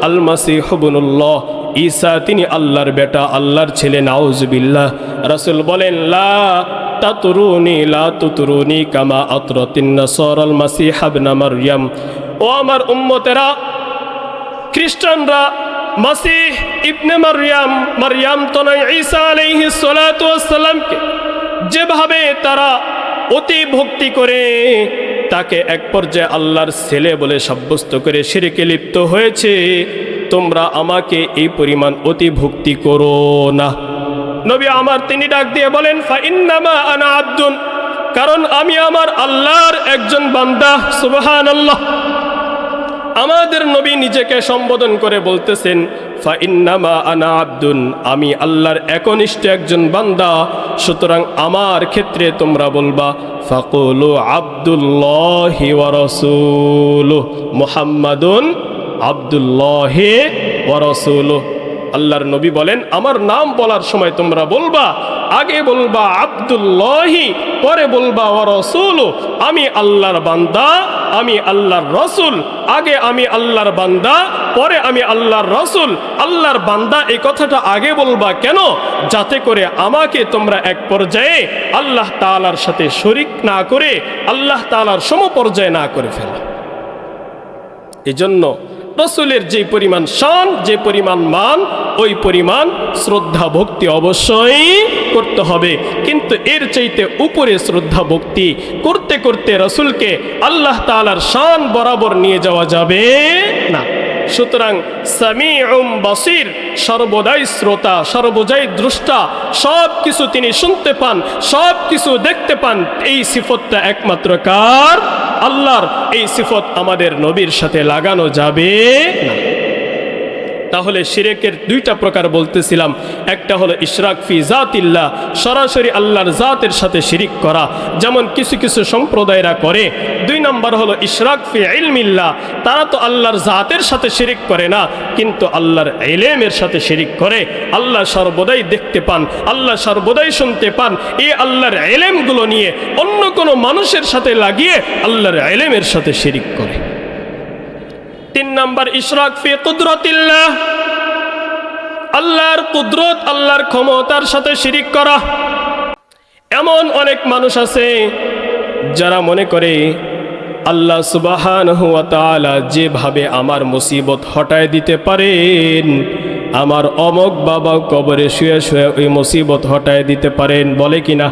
আল মাসিহ ইবনুল্লাহ, ঈসা তিনি আল্লাহর বেটা, আল্লাহর ছেলে, নাউজুবিল্লাহ। রাসূল বলেন, লা তাতরুনি লা তুতরুনি কামা আতরাতিন নাসারাল মাসিহ ইবনে মারইয়াম। ও আমার উম্মতেরা, খ্রিস্টানরা মাসিহ ইবনে মারইয়াম তো নয়, ঈসা আলাইহিস সালাতু ওয়াস সালামকে যেভাবে তারা অতি ভক্তি করে তাকে এক পর্যায়ে আল্লাহর ছেলে বলে সাব্যস্ত করে শিরকে লিপ্ত হয়েছে, তোমরা আমাকে এই পরিমাণ অতি ভক্তি করো না। নবী আমার তিনি ডাক দিয়ে বলেন, ফাইন্নামা আনা আবদুন, কারণ আমি আমার আল্লাহর একজন বান্দা। সুবহানাল্লাহ। আমাদের নবী নিজেকে সম্বোধন করে বলতেছেন, ফাইন্নামা আনা আবদুন, আমি আল্লাহর একনিষ্ঠ একজন বান্দা। সুতরাং আমার ক্ষেত্রে তোমরা বলবা ফাকুলু আব্দুল্লাহি ওয়া রাসূলুহু মুহাম্মাদুন আব্দুল্লাহ ওয়া রাসূলুহু। আল্লাহর নবী বলেন, আমার নাম বলার সময় তোমরা বলবা, আগে বলবা আব্দুল্লাহি, পরে বলবা ওয়া রাসূলুহু, আমি আল্লাহর বান্দা, আমি আল্লাহর রাসূল। আগে আমি আল্লাহর বান্দা, পরে আমি আল্লাহর রাসূল। আল্লাহর বান্দা এই কথাটা আগে বলবা কেন? যাতে করে আমাকে তোমরা এক পর্যায়ে আল্লাহ তাআলার সাথে শরীক না করে আল্লাহ তাআলার সমপর্যায়ে না করে ফেলো। এজন্য রাসূলের যে পরিমাণ শান, যে পরিমাণ মান, ওই পরিমাণ শ্রদ্ধা ভক্তি অবশ্যই করতে হবে। কিন্তু এর চাইতে উপরে শ্রদ্ধা ভক্তি করতে করতে রাসূলকে আল্লাহ তাআলার শান বরাবর নিয়ে যাওয়া যাবে না। সুতরাং সামিউম বাসির, সর্বদাই শ্রোতা, সর্বদাই দ্রষ্টা, সব কিছু তিনি শুনতে পান, সব কিছু দেখতে পান। এই সিফতটা একমাত্র কার? আল্লাহর। এই সিফত আমাদের নবীর সাথে লাগানো যাবে না। তাহলে শিরকের দুইটা প্রকার বলতেছিলাম, একটা হলো ইশরাক ফি জাতিল্লাহ, সরাসরি আল্লাহর জাতের সাথে শিরিক করা, যেমন কিছু কিছু সম্প্রদায়রা করে। দুই নম্বর হলো ইশরাক ফি ইলমিল্লাহ, তারা তো আল্লাহর জাতের সাথে শিরিক করে না, কিন্তু আল্লাহর ইলমের সাথে শিরিক করে। আল্লাহ সর্বদাই দেখতে পান, আল্লাহ সর্বদাই শুনতে পান, এই আল্লাহর ইলমগুলো নিয়ে অন্য কোনো মানুষের সাথে লাগিয়ে আল্লাহর ইলমের সাথে শিরিক করে। তিন নম্বর ইশরাক ফি কুদরতিল্লাহ, আল্লাহর কুদরত, আল্লাহর ক্ষমতার সাথে শিরিক করা। এমন অনেক মানুষ আছে যারা মনে করে আল্লাহ সুবহানাহু ওয়া তাআলা যেভাবে আমার মুসিবত হটায় দিতে পারেন, আমার অমক বাবা কবরে শুয়ে শুয়ে ওই মুসিবত হটায় দিতে পারেন, বলে কিনা?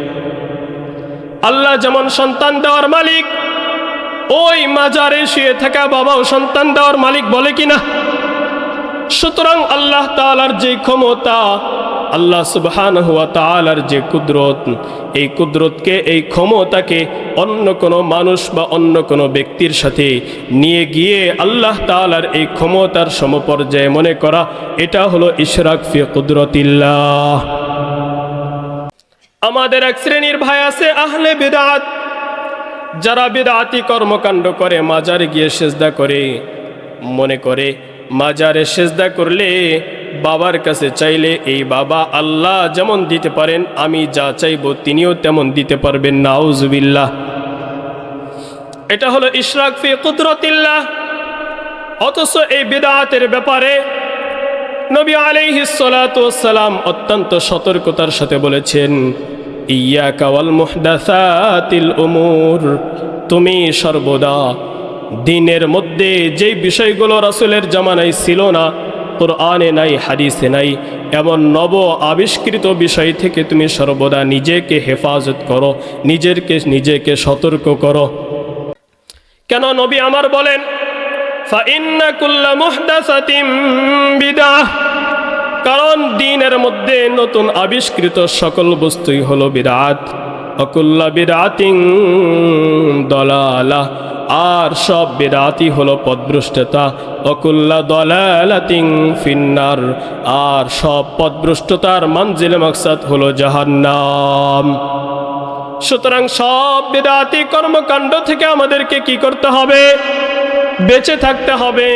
আল্লাহ যেমন সন্তান দেওয়ার মালিক, ওই মাজারে শুয়ে থাকা বাবাও সন্তান দেওয়ার মালিক, বলে কিনা? সুতরাং আল্লাহ তাআলার যে ক্ষমতা, আল্লাহ সুবহানাহু ওয়া তাআলার যে কুদরত, এই কুদরতকে, এই ক্ষমতাকে অন্য কোনো মানুষ বা অন্য কোনো ব্যক্তির সাথে নিয়ে গিয়ে আল্লাহ তাআলার এই ক্ষমতার সমপর্যায়ে মনে করা, এটা হলো ইশরাক ফি কুদরতিল্লাহ। আমাদের এক শ্রেণীর ভাই আছে আহলে বিদআত, যারা বিদআতি কর্মকাণ্ড করে, মাজারে গিয়ে সেজদা করে, মনে করে মাজারে সেজদা করলে, বাবার কাছে চাইলে এই বাবা আল্লাহ যেমন দিতে পারেন, আমি যা চাইব তিনিও তেমন দিতে পারবেন। নাউজুবিল্লাহ। এটা হলো ইশরাক ফি কুদরতিল্লাহ। অথচ এই বিদআতের ব্যাপারে নবী আলাইহিস সালাতু ওয়াস সালাম অত্যন্ত সতর্কতার সাথে বলেছেন, ইয়াকা ওয়াল মুহদাসাতিল উমুর, তুমি সর্বদা দিনের মধ্যে যে বিষয়গুলো রাসূলের জামানায় ছিল না, কোরআনে নাই, হাদিসে নাই, এমন নব আবিষ্কৃত বিষয় থেকে তুমি সর্বদা নিজেকে হেফাজত করো, নিজেকে সতর্ক করো। কেন নবী আমার বলেন, ফাইন্না কুল্লা মুহদাসাতিন বিদআহ, কারণ দিনের মধ্যে নতুন আবিষ্কৃত সকল বস্তুই হলো বিদআত। অকুল্লা বিদআতিন দলালাহ, আর সব বিদআতই হলো পথভ্রষ্টতা। অকুল্লা দলালাতিন ফিন্নার, আর সব পথভ্রষ্টতার মঞ্জিল মাকসাদ হলো জাহান্নাম। সুতরাং সব বিদআতি কর্মকাণ্ড থেকে আমাদেরকে কি করতে হবে? বেঁচে থাকতে হবে।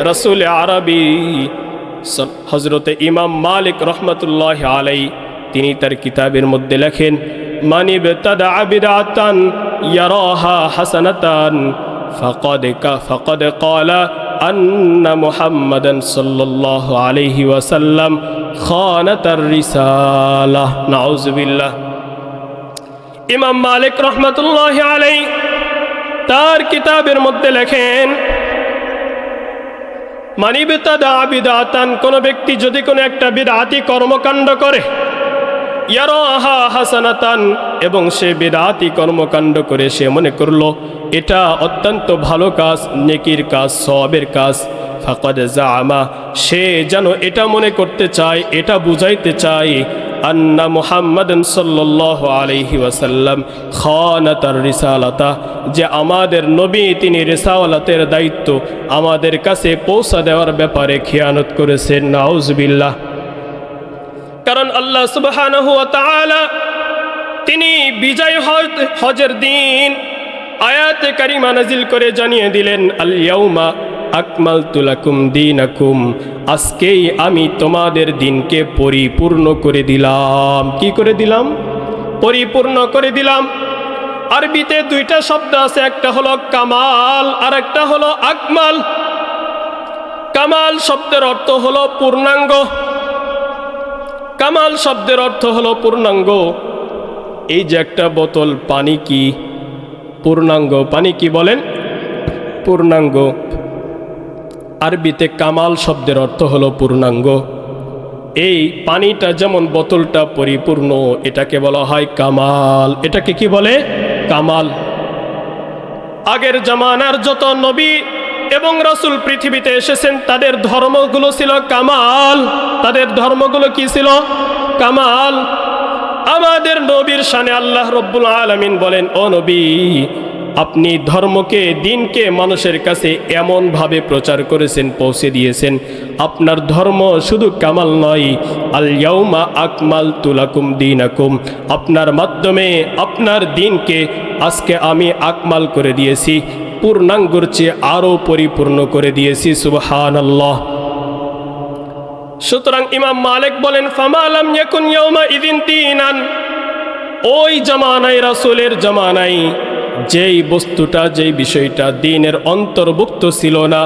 রাসূল আরবি হযরতে ইমাম মালিক রহমাতুল্লাহি আলাইহি তিনি তার কিতাবের মধ্যে লেখেন, মান ইবতাদা বিদআতান ইয়ারাহা হাসানাতান ফাকাদ ক্বালা আন্না মুহাম্মাদান সাল্লাল্লাহু আলাইহি ওয়াসাল্লাম খানাতার রিসালাহ। নাউযুবিল্লাহ। ইমাম মালিক রহমাতুল্লাহি আলাইহি তার কিতাবের মধ্যে লেখেন, মান ইবতাদা বিদআতান, কোন ব্যক্তি যদি কোনো একটা বিদআতি কর্মকাণ্ড করে, ইয়ারাহা হাসানাতান, এবং সে বিদআতি কর্মকাণ্ড করে সে মনে করলো এটা অত্যন্ত ভালো কাজ, নেকির কাজ, সওয়াবের কাজ, ফাকাদ জাআমা, সে যেন এটা মনে করতে চায়, এটা বুঝাইতে চায়, আন্না মুহাম্মাদান সাল্লাল্লাহু আলাইহি ওয়াসাল্লাম খানাতার রিসালাতা, যে আমাদের নবী তিনি রিসালাতের দায়িত্ব আমাদের কাছে পৌঁছা দেওয়ার ব্যাপারে খেয়ানত করেছেন। নাউজুবিল্লাহ। কারণ আল্লাহ সুবহানাহু ওয়া তাআলা তিনি বিজয় হজের দিন আয়াতে কারিমা নাজিল করে জানিয়ে দিলেন, আল ইয়াউমা আকমালতু লাকুম দীনাকুম, আজকেই আমি তোমাদের দিনকে পরিপূর্ণ করে দিলাম। কি করে দিলাম? পরিপূর্ণ করে দিলাম। আরবিতে দুইটা শব্দ আছে, একটা হলো কামাল আর একটা হলো আকমাল। কামাল শব্দের অর্থ হলো পূর্ণাঙ্গ। কামাল শব্দের অর্থ হলো পূর্ণাঙ্গ। এই যে একটা বোতল পানি কি পূর্ণাঙ্গ? পানি কি বলেন? পূর্ণাঙ্গ। আরবিতে কামাল শব্দের অর্থ হলো পূর্ণাঙ্গ। এই পানিটা যেমন বোতলটা পরিপূর্ণ, এটাকে বলা হয় কামাল। এটাকে কি বলে? কামাল। আগের জামানার যত নবী এবং রাসূল পৃথিবীতে এসেছেন তাদের ধর্মগুলো ছিল কামাল। তাদের ধর্মগুলো কি ছিল? কামাল। আমাদের নবীর শানে আল্লাহ রব্বুল আলামিন বলেন, ও নবী, আপনি ধর্মকে, দিনকে মানুষের কাছে এমনভাবে প্রচার করেছেন, পৌঁছে দিয়েছেন, আপনার ধর্ম শুধু কামাল নয়, আল ইয়াউমা আকমালতু লাকুম দীনাকুম, আপনার মাধ্যমে আপনার দিনকে আজকে আমি আকমাল করে দিয়েছি, পূর্ণাঙ্গর চেয়ে আরও পরিপূর্ণ করে দিয়েছি। সুবহানাল্লাহ। সুতরাং ইমাম মালিক বলেন, ফামা লাম ইয়াকুন ইয়াউমা ইযিন দীনান, ওই জামানায়, রাসূলের জামানায় যেই বস্তুটা, যেই বিষয়টা দ্বীনের অন্তর্ভুক্ত ছিল না,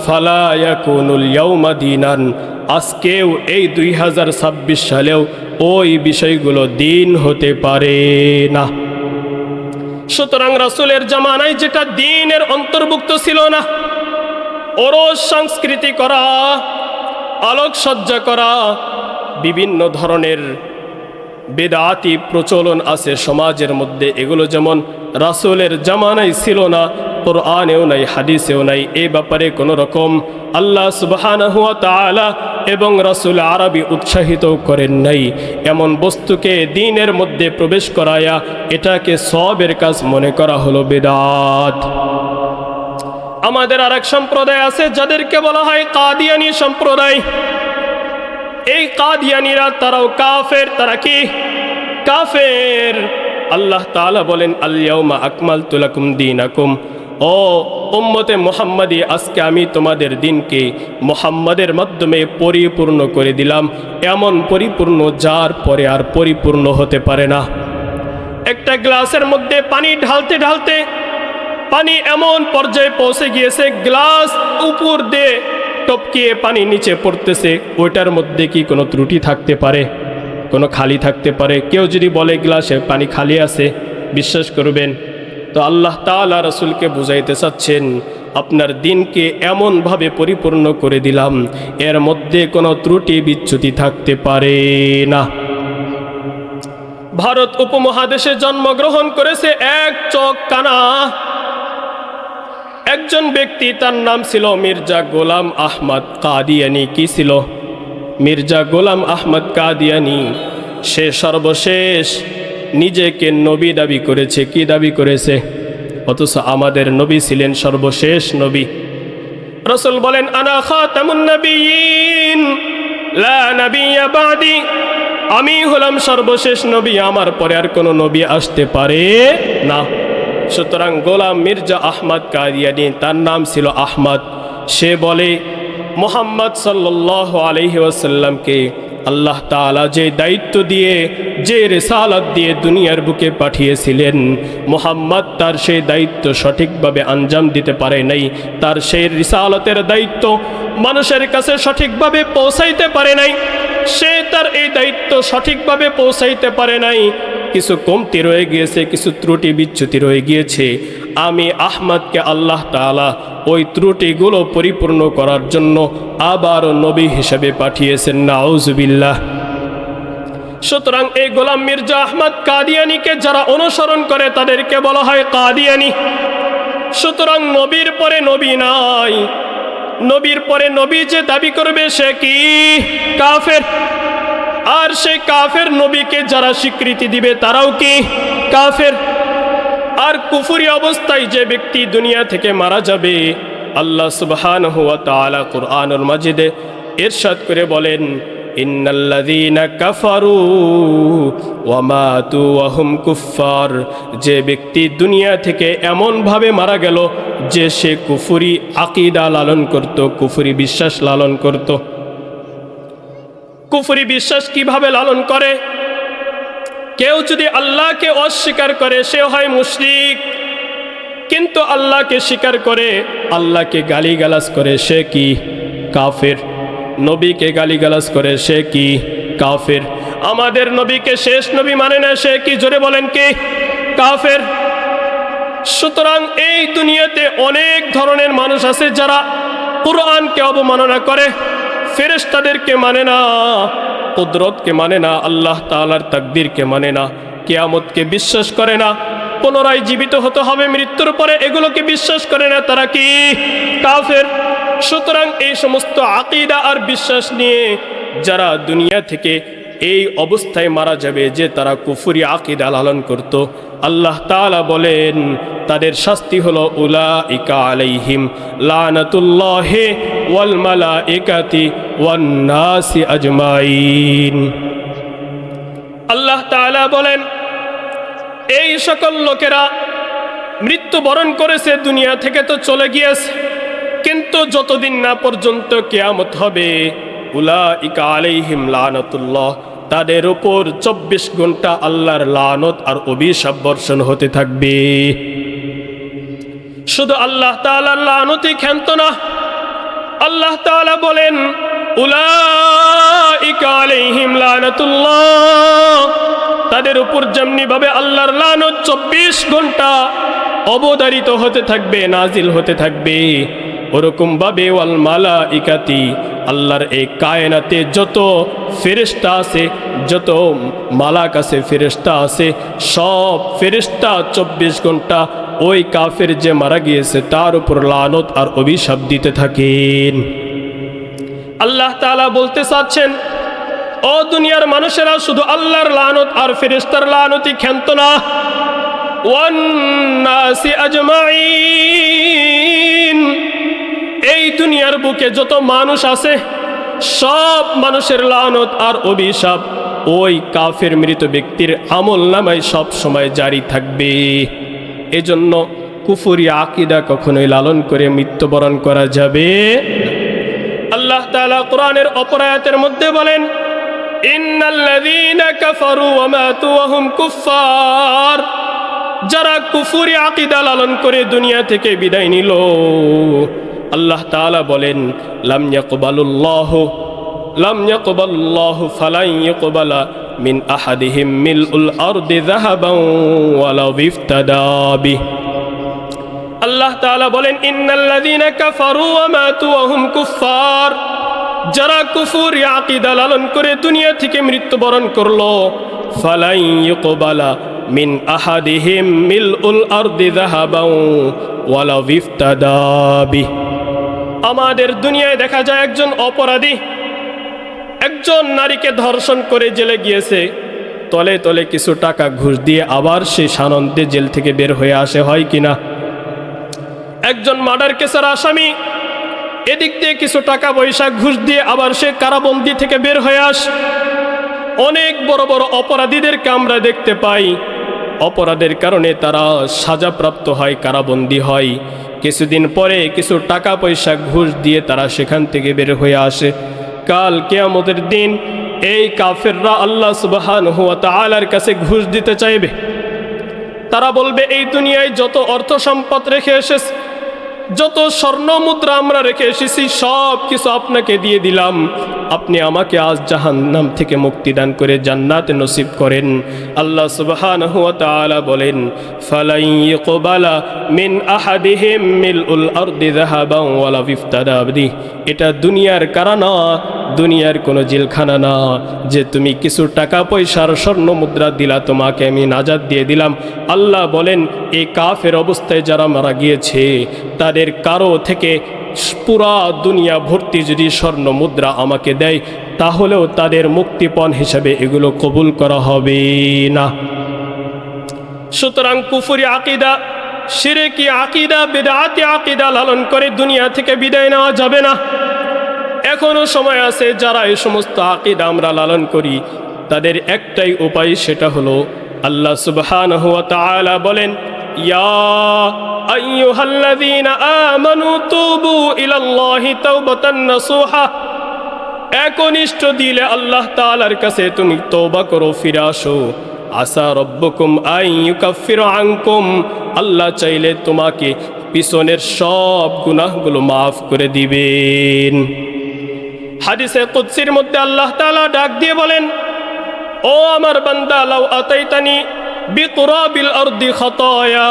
ফালা ইয়াকুনুল ইয়াউমা দীনান, আজকেও এই 2026 সালেও ওই বিষয়গুলো দ্বীন হতে পারে না। সুতরাং রাসূলের জামানায় যেটা দ্বীনের অন্তর্ভুক্ত ছিল না, ওরস সংস্কৃতি করা, আলোকসজ্জা করা, বিভিন্ন ধরনের বেদাতি প্রচলন আছে সমাজের মধ্যে, এগুলো যেমন রাসূলের জামানায় ছিল না, কোরআনেও নাই, হাদিসেও নাই। এই ব্যাপারে কোনো রকম আল্লাহ সুবহানাহু ওয়া তাআলা এবং রাসূল আরবি উৎসাহিত করেন নাই। এমন বস্তুকে দ্বীনের মধ্যে প্রবেশ করায়া এটাকে সওয়াবের কাজ মনে করা হলো বিদআত। আমাদের আরেক সম্প্রদায় আছে যাদেরকে বলা হয় কাদিয়ানী সম্প্রদায়। এই কাদিয়ানীরা, তারাও কাফের। তারা কি? কাফের। আল্লাহ তাআলা বলেন, আল ইয়াউমা আকমালতু লাকুম দীনাকুম, ও উম্মতে মুহাম্মাদি, আজকে আমি তোমাদের দিনকে মুহাম্মাদের মাধ্যমে পরিপূর্ণ করে দিলাম, এমন পরিপূর্ণ যার পরে আর পরিপূর্ণ হতে পারে না। একটা গ্লাসের মধ্যে পানি ঢালতে ঢালতে পানি এমন পর্যায়ে পৌঁছে গিয়েছে, গ্লাস উপর দিয়ে টপকিয়ে পানি নিচে পড়তেছে, ওইটার মধ্যে কি কোনো ত্রুটি থাকতে পারে? কোনো খালি থাকতে পারে? কেউ যদি বলে গ্লাসে পানি খালি আছে, বিশ্বাস করবেন? তো আল্লাহ তাআলা রাসূলকে বুঝাইতে চাচ্ছেন, আপনার দিনকে এমনভাবে পরিপূর্ণ করে দিলাম, এর মধ্যে কোনো ত্রুটি বিচ্যুতি থাকতে পারে না। ভারত উপমহাদেশে জন্মগ্রহণ করেছে এক চোখ কানা একজন ব্যক্তি, তার নাম ছিল মির্জা গোলাম আহমদ কাদিয়ানী। কি ছিল? মির্জা গোলাম আহমদ কাদিয়ানী। সে সর্বশেষ নিজেকে নবী দাবি করেছে। কি দাবি করেছে? অথচ আমাদের নবী ছিলেন সর্বশেষ নবী। রাসূল বলেন, আনা খাতামুন নবিয়্যিন লা নাবিয়্যা বাদি, আমি হলাম সর্বশেষ নবী, আমার পরে আর কোনো নবী আসতে পারে না। সুতরাং গোলাম মির্জা আহমদ কাদিয়ানী, তার নাম ছিল আহমদ। সে বলে, মুহাম্মদ সাল্লাল্লাহু আলাইহি ওয়াসাল্লামকে আল্লাহ তাআলা যে দায়িত্ব দিয়ে, যে রিসালাত দিয়ে দুনিয়ার বুকে পাঠিয়েছিলেন, মুহাম্মদ তার সেই দায়িত্ব সঠিকভাবে আঞ্জাম দিতে পারে নাই। তার সেই রিসালাতের দায়িত্ব মানুষের কাছে সঠিকভাবে পৌঁছাইতে পারে নাই। সে তার এই দায়িত্ব সঠিকভাবে পৌঁছাইতে পারে নাই। কিছু কমতি রয়ে গিয়েছে, কিছু ত্রুটি বিচ্যুতি রয়ে গিয়েছে। আমি আহমদকে আল্লাহ তাআলা ওই ত্রুটিগুলো পরিপূর্ণ করার জন্য আবারও নবী হিসেবে পাঠিয়েছেন। নাউজুবিল্লাহ। সুতরাং এই গোলাম মির্জা আহমদ কাদিয়ানীকে যারা অনুসরণ করে তাদেরকে বলা হয় কাদিয়ানী। সুতরাং নবীর পরে নবী নাই। নবীর পরে নবী যে দাবি করবে সে কি? কাফের। আর সেই কাফের নবীকে যারা স্বীকৃতি দিবে তারাও কি? কাফের। আর কুফরি অবস্থায় যে ব্যক্তি দুনিয়া থেকে মারা যাবে, আল্লাহ সুবহানাহু ওয়া তাআলা কুরআনুল মাজিদে ইরশাদ করে বলেন, ইন্নাল্লাযীনা কাফারু ওয়া মাতু ওয়া হুম কুফফার, যে ব্যক্তি দুনিয়া থেকে এমনভাবে মারা গেল যে সে কুফরি আকীদা লালন করত, কুফরি বিশ্বাস লালন করত। কুফরি বিশ্বাস কিভাবে লালন করে? কেউ যদি আল্লাহকে অস্বীকার করে সে হয় মুশরিক, কিন্তু আল্লাহকে স্বীকার করে, আল্লাহকে গালিগালাজ করে সে কি? কাফের। নবীকে গালিগালাজ করে সে কি? কাফের। আমাদের নবীকে শেষ নবী মানে না সে কি? জোরে বলেন কি? কাফের। সুতরাং এই দুনিয়াতে অনেক ধরনের মানুষ আছে যারা কুরআনকে অবমাননা করে, ফেরেশতাদেরকে মানে না, কুদরতকে মানে না, আল্লাহ তাআলার তাকদীরকে মানে না, কিয়ামতকে বিশ্বাস করে না, পুনরায় জীবিত হতে হবে মৃত্যুর পরে, এগুলোকে বিশ্বাস করে না, তারা কি? কাফের। সুতরাং এই সমস্ত আকীদা আর বিশ্বাস নিয়ে যারা দুনিয়া থেকে এই অবস্থায় মারা যাবে যে তারা কুফরি আকীদা লালন করত, আল্লাহ তাআলা বলেন তাদের শাস্তি হলো উলাইকা আলাইহিম লানাতুল্লাহি ওয়াল মালাইকাতি ওয়ান নাসি আজমাইন। আল্লাহ তাআলা বলেন এই সকল লোকেরা মৃত্যুবরণ করেছে, দুনিয়া থেকে তো চলে গিয়েছে, কিন্তু যতদিন না পর্যন্ত কিয়ামত হবে উলাইকা আলাইহিম লানাতুল্লাহ, তাদের উপর 24 ঘন্টা আল্লাহর লানত আর অভিশাপ বর্ষণ হতে থাকবে। শুধু আল্লাহ তাআলার লানতই ক্ষান্ত না, আল্লাহ তাআলা বলেন উলাইকা আলাইহিম লানাতুল্লাহ, তাদের উপর যেমনি ভাবে আল্লাহর লানত 24 ঘন্টা অবধারিত হতে থাকবে, নাজিল হতে থাকবে, ওরকম ভাবে ওয়াল মালাইকাতি, আল্লাহর এই কায়নাতে যত ফেরেশতা আছে, যত মালাক আছে, ফেরেশতা আছে, সব ফেরেশতা 24 ঘন্টা ওই কাফের যে মারা গিয়েছে তার উপর লানত আর অভিশাপ দিতে থাকেন। আল্লাহ তাআলা বলতে চাচ্ছেন ও দুনিয়ার মানুষেরা, শুধু আল্লাহর লানত আর ফেরেশতার লানতই ক্ষান্ত না, ওয়ান নাসি আজমাইন, এই দুনিয়ার বুকে যত মানুষ আছে সব মানুষের লানত আর অভিশাপ ওই কাফের মৃত ব্যক্তির আমল নামায় সব সময় জারি থাকবে। এজন্য কুফরি আকীদা কখনোই লালন করে মৃত্যুবরণ করা যাবে। আল্লাহ তাআলা কোরআনের অপর আয়াতের মধ্যে বলেন ইন্নাল্লাযীনা কাফারু ওয়া মাতু ওয়া হুম কুফফার, যারা কুফরি আকীদা লালন করে দুনিয়া থেকে বিদায় নিল, আল্লাহ তাআলা বলেন লাম ইয়াকবালুল্লাহু ফালান ইয়াকবালা মিন আহাদিহিম মিলউল আরদি যাহাবান ওয়ালাউ ইফতাদা বিহি। আল্লাহ তাআলা বলেন ইন্নাল্লাযীনা কাফারু ওয়া মাতু ওয়া হুম কুফফার, যারা কুফরি আকীদা লালন করে দুনিয়া থেকে মৃত্যুবরণ করলো, ফালান ইয়াকবালা মিন আহাদিহিম মিলউল আরদি যাহাবান ওয়ালাউ ইফতাদা বিহি। আমাদের দুনিয়ায় দেখা যায় একজন অপরাধী একজন নারীকে ধর্ষণ করে জেলে গিয়েছে, তলে তলে কিছু টাকা ঘুষ দিয়ে আবার সে সানন্দে জেল থেকে বের হয়ে আসে, হয় কিনা? একজন মার্ডার কেসের আসামি এদিক দিয়ে কিছু টাকা পয়সা ঘুষ দিয়ে আবার সে কারাবন্দি থেকে বের হয়ে আসে। অনেক বড় বড় অপরাধীদেরকে আমরা দেখতে পাই, অপরাধের কারণে তারা সাজাপ্রাপ্ত হয়, কারাবন্দী হয়, কিছুদিন পরে কিছু টাকা পয়সা ঘুষ দিয়ে তারা সেখান থেকে বের হয়ে আসে। কাল কিয়ামতের দিন এই কাফেররা আল্লাহ সুবহানাহু ওয়া তাআলার কাছে ঘুষ দিতে চাইবে। তারা বলবে এই দুনিয়ায় যত অর্থ সম্পদ রেখে এসেছে, যত স্বর্ণ মুদ্রা আমরা রেখে এসেছি সব কিছু আপনাকে দিয়ে দিলাম, আপনি আমাকে আজ জাহান্নাম থেকে মুক্তি দান করে জান্নাতে নসিব করেন। আল্লাহ সুবহানাহু ওয়া তাআলা বলেন ফালাই ইয়াকবালা মিন আহাদিহিম মিলউল আরদি যাহাবান ওয়ালা ইফতাদা বিহি। এটা দুনিয়ার কারণা, দুনিয়ার কোনো জেলখানা না যে তুমি কিছু টাকা পয়সার স্বর্ণ মুদ্রা দিলা, তোমাকে আমি নাজাত দিয়ে দিলাম। আল্লাহ বলেন এই কাফের অবস্থায় যারা মারা গিয়েছে তাদের কারো থেকে পুরা দুনিয়া ভর্তি যদি স্বর্ণ মুদ্রা আমাকে দেয় তাহলেও তাদের মুক্তিপণ হিসাবে এগুলো কবুল করা হবে না। সুতরাং কুফরি আকীদা, শিরকি আকীদা, বিদআতি আকীদা লালন করে দুনিয়া থেকে বিদায় নেওয়া যাবে না। এখনো সময় আছে। যারা এই সমস্ত আকীদা আমরা লালন করি তাদের একটাই উপায়, সেটা হলো আল্লাহ সুবহানাহু ওয়া তাআলা বলেন, ইয়া আইয়ুহাল্লাযীনা আমানু তুবু ইলাল্লাহি তাওবাতান নাসুহা। একনিষ্ঠ দিলে আল্লাহ তাআলার কাছে তুমি তওবা করো, ফিরে আসো। আসা রব্বুকুম আন ইউকাফিরু আনকুম, আল্লাহ চাইলে তোমাকে পিছনের সব গুনাহগুলো মাফ করে দিবেন। হাদিসে কুদসির মধ্যে আল্লাহ তাআলা ডাক দিয়ে বলেন, ও আমার বান্দা, লাউ আতাইতানি বিকুরাবিল আরদি খাতায়া,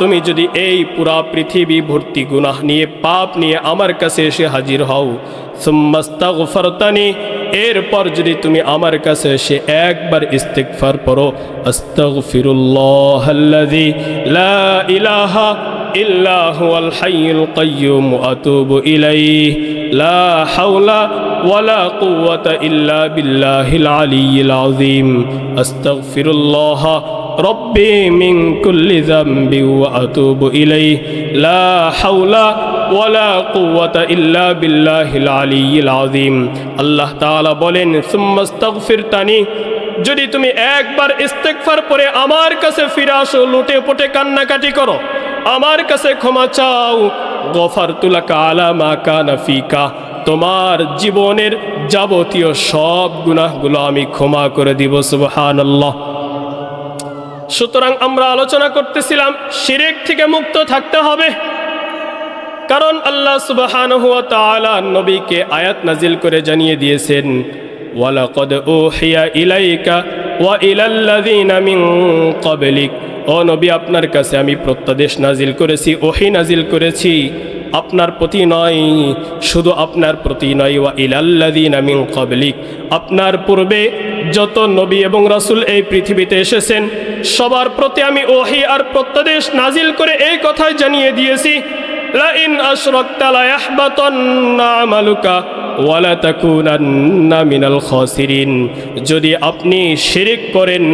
তুমি যদি এই পুরা পৃথিবী ভর্তি গুনাহ নিয়ে, পাপ নিয়ে আমার কাছে এসে হাজির হও, সুম্মাস্তাগফারতানি, এরপর যদি তুমি আমার কাছে এসে একবার ইস্তিগফার পড়ো, আস্তাগফিরুল্লাহাল্লাযী লা ইলাহা ইল্লা হুয়াল হাইয়ুল কাইয়্যুম ওয়া আতুবু ইলাইহি লা হাওলা ওয়ালা কুওয়াতা ইল্লা বিল্লাহিল আলিয়্যিল আযীম, আস্তাগফিরুল্লাহ রব্বি মিন কুল্লি যামবি ওয়া আতুবু ইলাইহি লা হাওলা ওয়ালা কুওয়াতা ইল্লা বিল্লাহিল আলিয়্যিল আযীম। আল্লাহ তাআলা বলেন, সুম্মাস্তাগফিরতানি, যদি তুমি একবার ইস্তিগফার পড়ে আমার কাছে ফিরে আসো, লুটে পুটে কান্নাকাটি করো, আমার কাছে ক্ষমা চাও, গফারতু লাকা আলা মা কানা ফিকা, তোমার জীবনের যাবতীয় সব গুনাহগুলো আমি ক্ষমা করে দিব। সুবহানাল্লাহ। সুতরাং আমরা আলোচনা করতেছিলাম শিরক থেকে মুক্ত থাকতে হবে, কারণ আল্লাহ সুবহানাহু ওয়া তাআলা নবীকে আয়াত নাজিল করে জানিয়ে দিয়েছেন, ওয়ালাকাদ উহিয়া ইলাইকা ওয়া ইলাল্লাযীনা মিন ক্বাবলিক, ও নবী আপনার কাছে আমি প্রত্যাদেশ নাজিল করেছি, ওহী নাজিল করেছি, আপনার প্রতি নয়, শুধু আপনার প্রতি নয়, ওয়া ইলাল্লাযীনা মিন ক্বাবলিক, আপনার পূর্বে যত নবী এবং রাসূল এই পৃথিবীতে এসেছেন সবার প্রতি আমি ওহী আর প্রত্যাদেশ নাজিল করে এই কথাই জানিয়ে দিয়েছি, লা ইন আশরাকতা লা ইয়াহবাতান্না আমালুকা ওয়া লা তাকুনান্না মিনাল খাসিরিন, যদি আপনি শিরক করেন,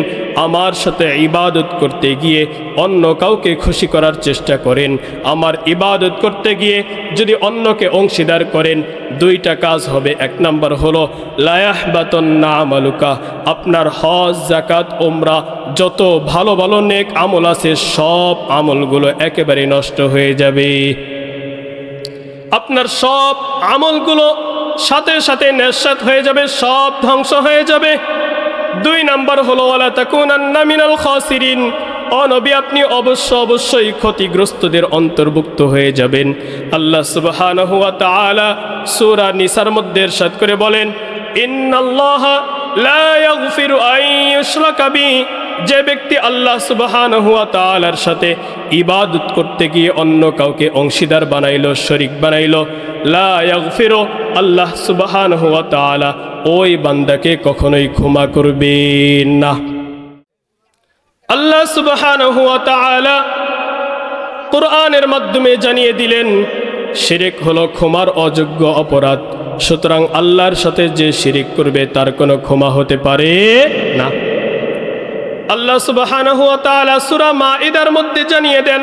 আমার সাথে ইবাদত করতে গিয়ে অন্য কাউকে খুশি করার চেষ্টা করেন, আমার ইবাদত করতে গিয়ে যদি অন্যকে অংশীদার করেন, দুইটা কাজ হবে। এক নম্বর হলো লা ইয়াহবাতান্না আমালুকা, আপনার হজ, যাকাত, উমরা, যত ভালো ভালো নেক আমল আছে সব আমলগুলো একেবারে নষ্ট হয়ে যাবে, আপনার সব আমলগুলো সাথে সাথে নিঃশেষ হয়ে যাবে, সব ধ্বংস হয়ে যাবে। দুই নাম্বার হলো ওয়ালা তাকুনান্না মিনাল খাসিরিন, ও নবী আপনি অবশ্যই ক্ষতিগ্রস্তদের অন্তর্ভুক্ত হয়ে যাবেন। আল্লাহ সুবহানাহু ওয়া তাআলা সূরা নিসার মধ্যে ইরশাদ করে বলেন, ইন্নাল্লাহা লা ইয়াগফিরু আন ইউশরাকা বিহি, যে ব্যক্তি আল্লাহ সুবহানাহু ওয়া তাআলার সাথে ইবাদত করতে গিয়ে অন্য কাউকে অংশীদার বানাইলো, শরীক বানাইলো, লা ইয়াগফিরু, আল্লাহ সুবহানাহু ওয়া তাআলা ওই বান্দাকে কখনোই ক্ষমা করবেন না। আল্লাহ সুবহানাহু ওয়া তাআলা কুরআনের মাধ্যমে জানিয়ে দিলেন শিরক হলো ক্ষমার অযোগ্য অপরাধ, সুতরাং আল্লাহর সাথে যে শিরক করবে তার কোনো ক্ষমা হতে পারে না। আল্লাহ সুবহানাহু ওয়া তাআলা সূরা মাঈদার মধ্যে জানিয়ে দেন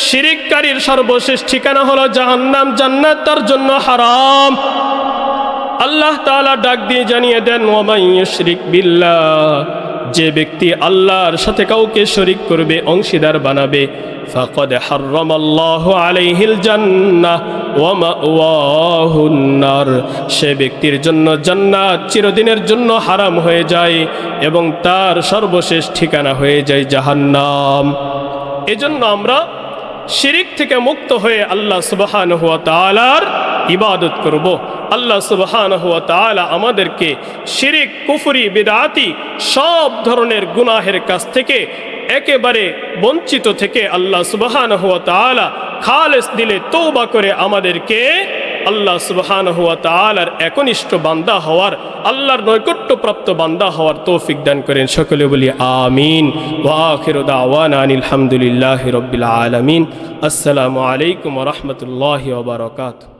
শিরককারীর সর্বশেষ ঠিকানা হলো জাহান্নাম, জান্নাত তার জন্য হারাম। আল্লাহ তাআলা ডাক দিয়ে জানিয়ে দেন, ওয়া মান ইউশরিক বিল্লাহ, যে ব্যক্তি আল্লাহর সাথে কাউকে শরীক করবে, অংশীদার বানাবে, ফাকাদ হারামাল্লাহু আলাইহিল জান্নাহ ওয়া মাওয়াহুন নার, সে ব্যক্তির জন্য জান্নাত চিরদিনের জন্য হারাম হয়ে যায় এবং তার সর্বশেষ ঠিকানা হয়ে যায় জাহান্নাম। এজন্য আমরা শিরক থেকে মুক্ত হয়ে আল্লাহ সুবহানাহু ওয়া তাআলার ইবাদত করব। আল্লাহ সুবহানাহু ওয়া তাআলা আমাদেরকে শিরক, কুফরি, বিদআতি সব ধরনের গুনাহের কাছ থেকে একেবারে বঞ্চিত থেকে আল্লাহ সুবহানাহু ওয়া তাআলা খালেস দিলে তওবা করে আমাদেরকে আল্লাহ সুবহানাহু ওয়া তাআলার একনিষ্ঠ বান্দা হওয়ার, আল্লাহর নৈকট্যপ্রাপ্ত বান্দা হওয়ার তৌফিক দান করেন। সকলে বলি আমিন। ওয়া আখিরু দাওয়ানা আনিল হামদুলিল্লাহি রাব্বিল আলামিন। আসসালামু আলাইকুম ওয়া রাহমাতুল্লাহি ওয়া বারাকাতুহু।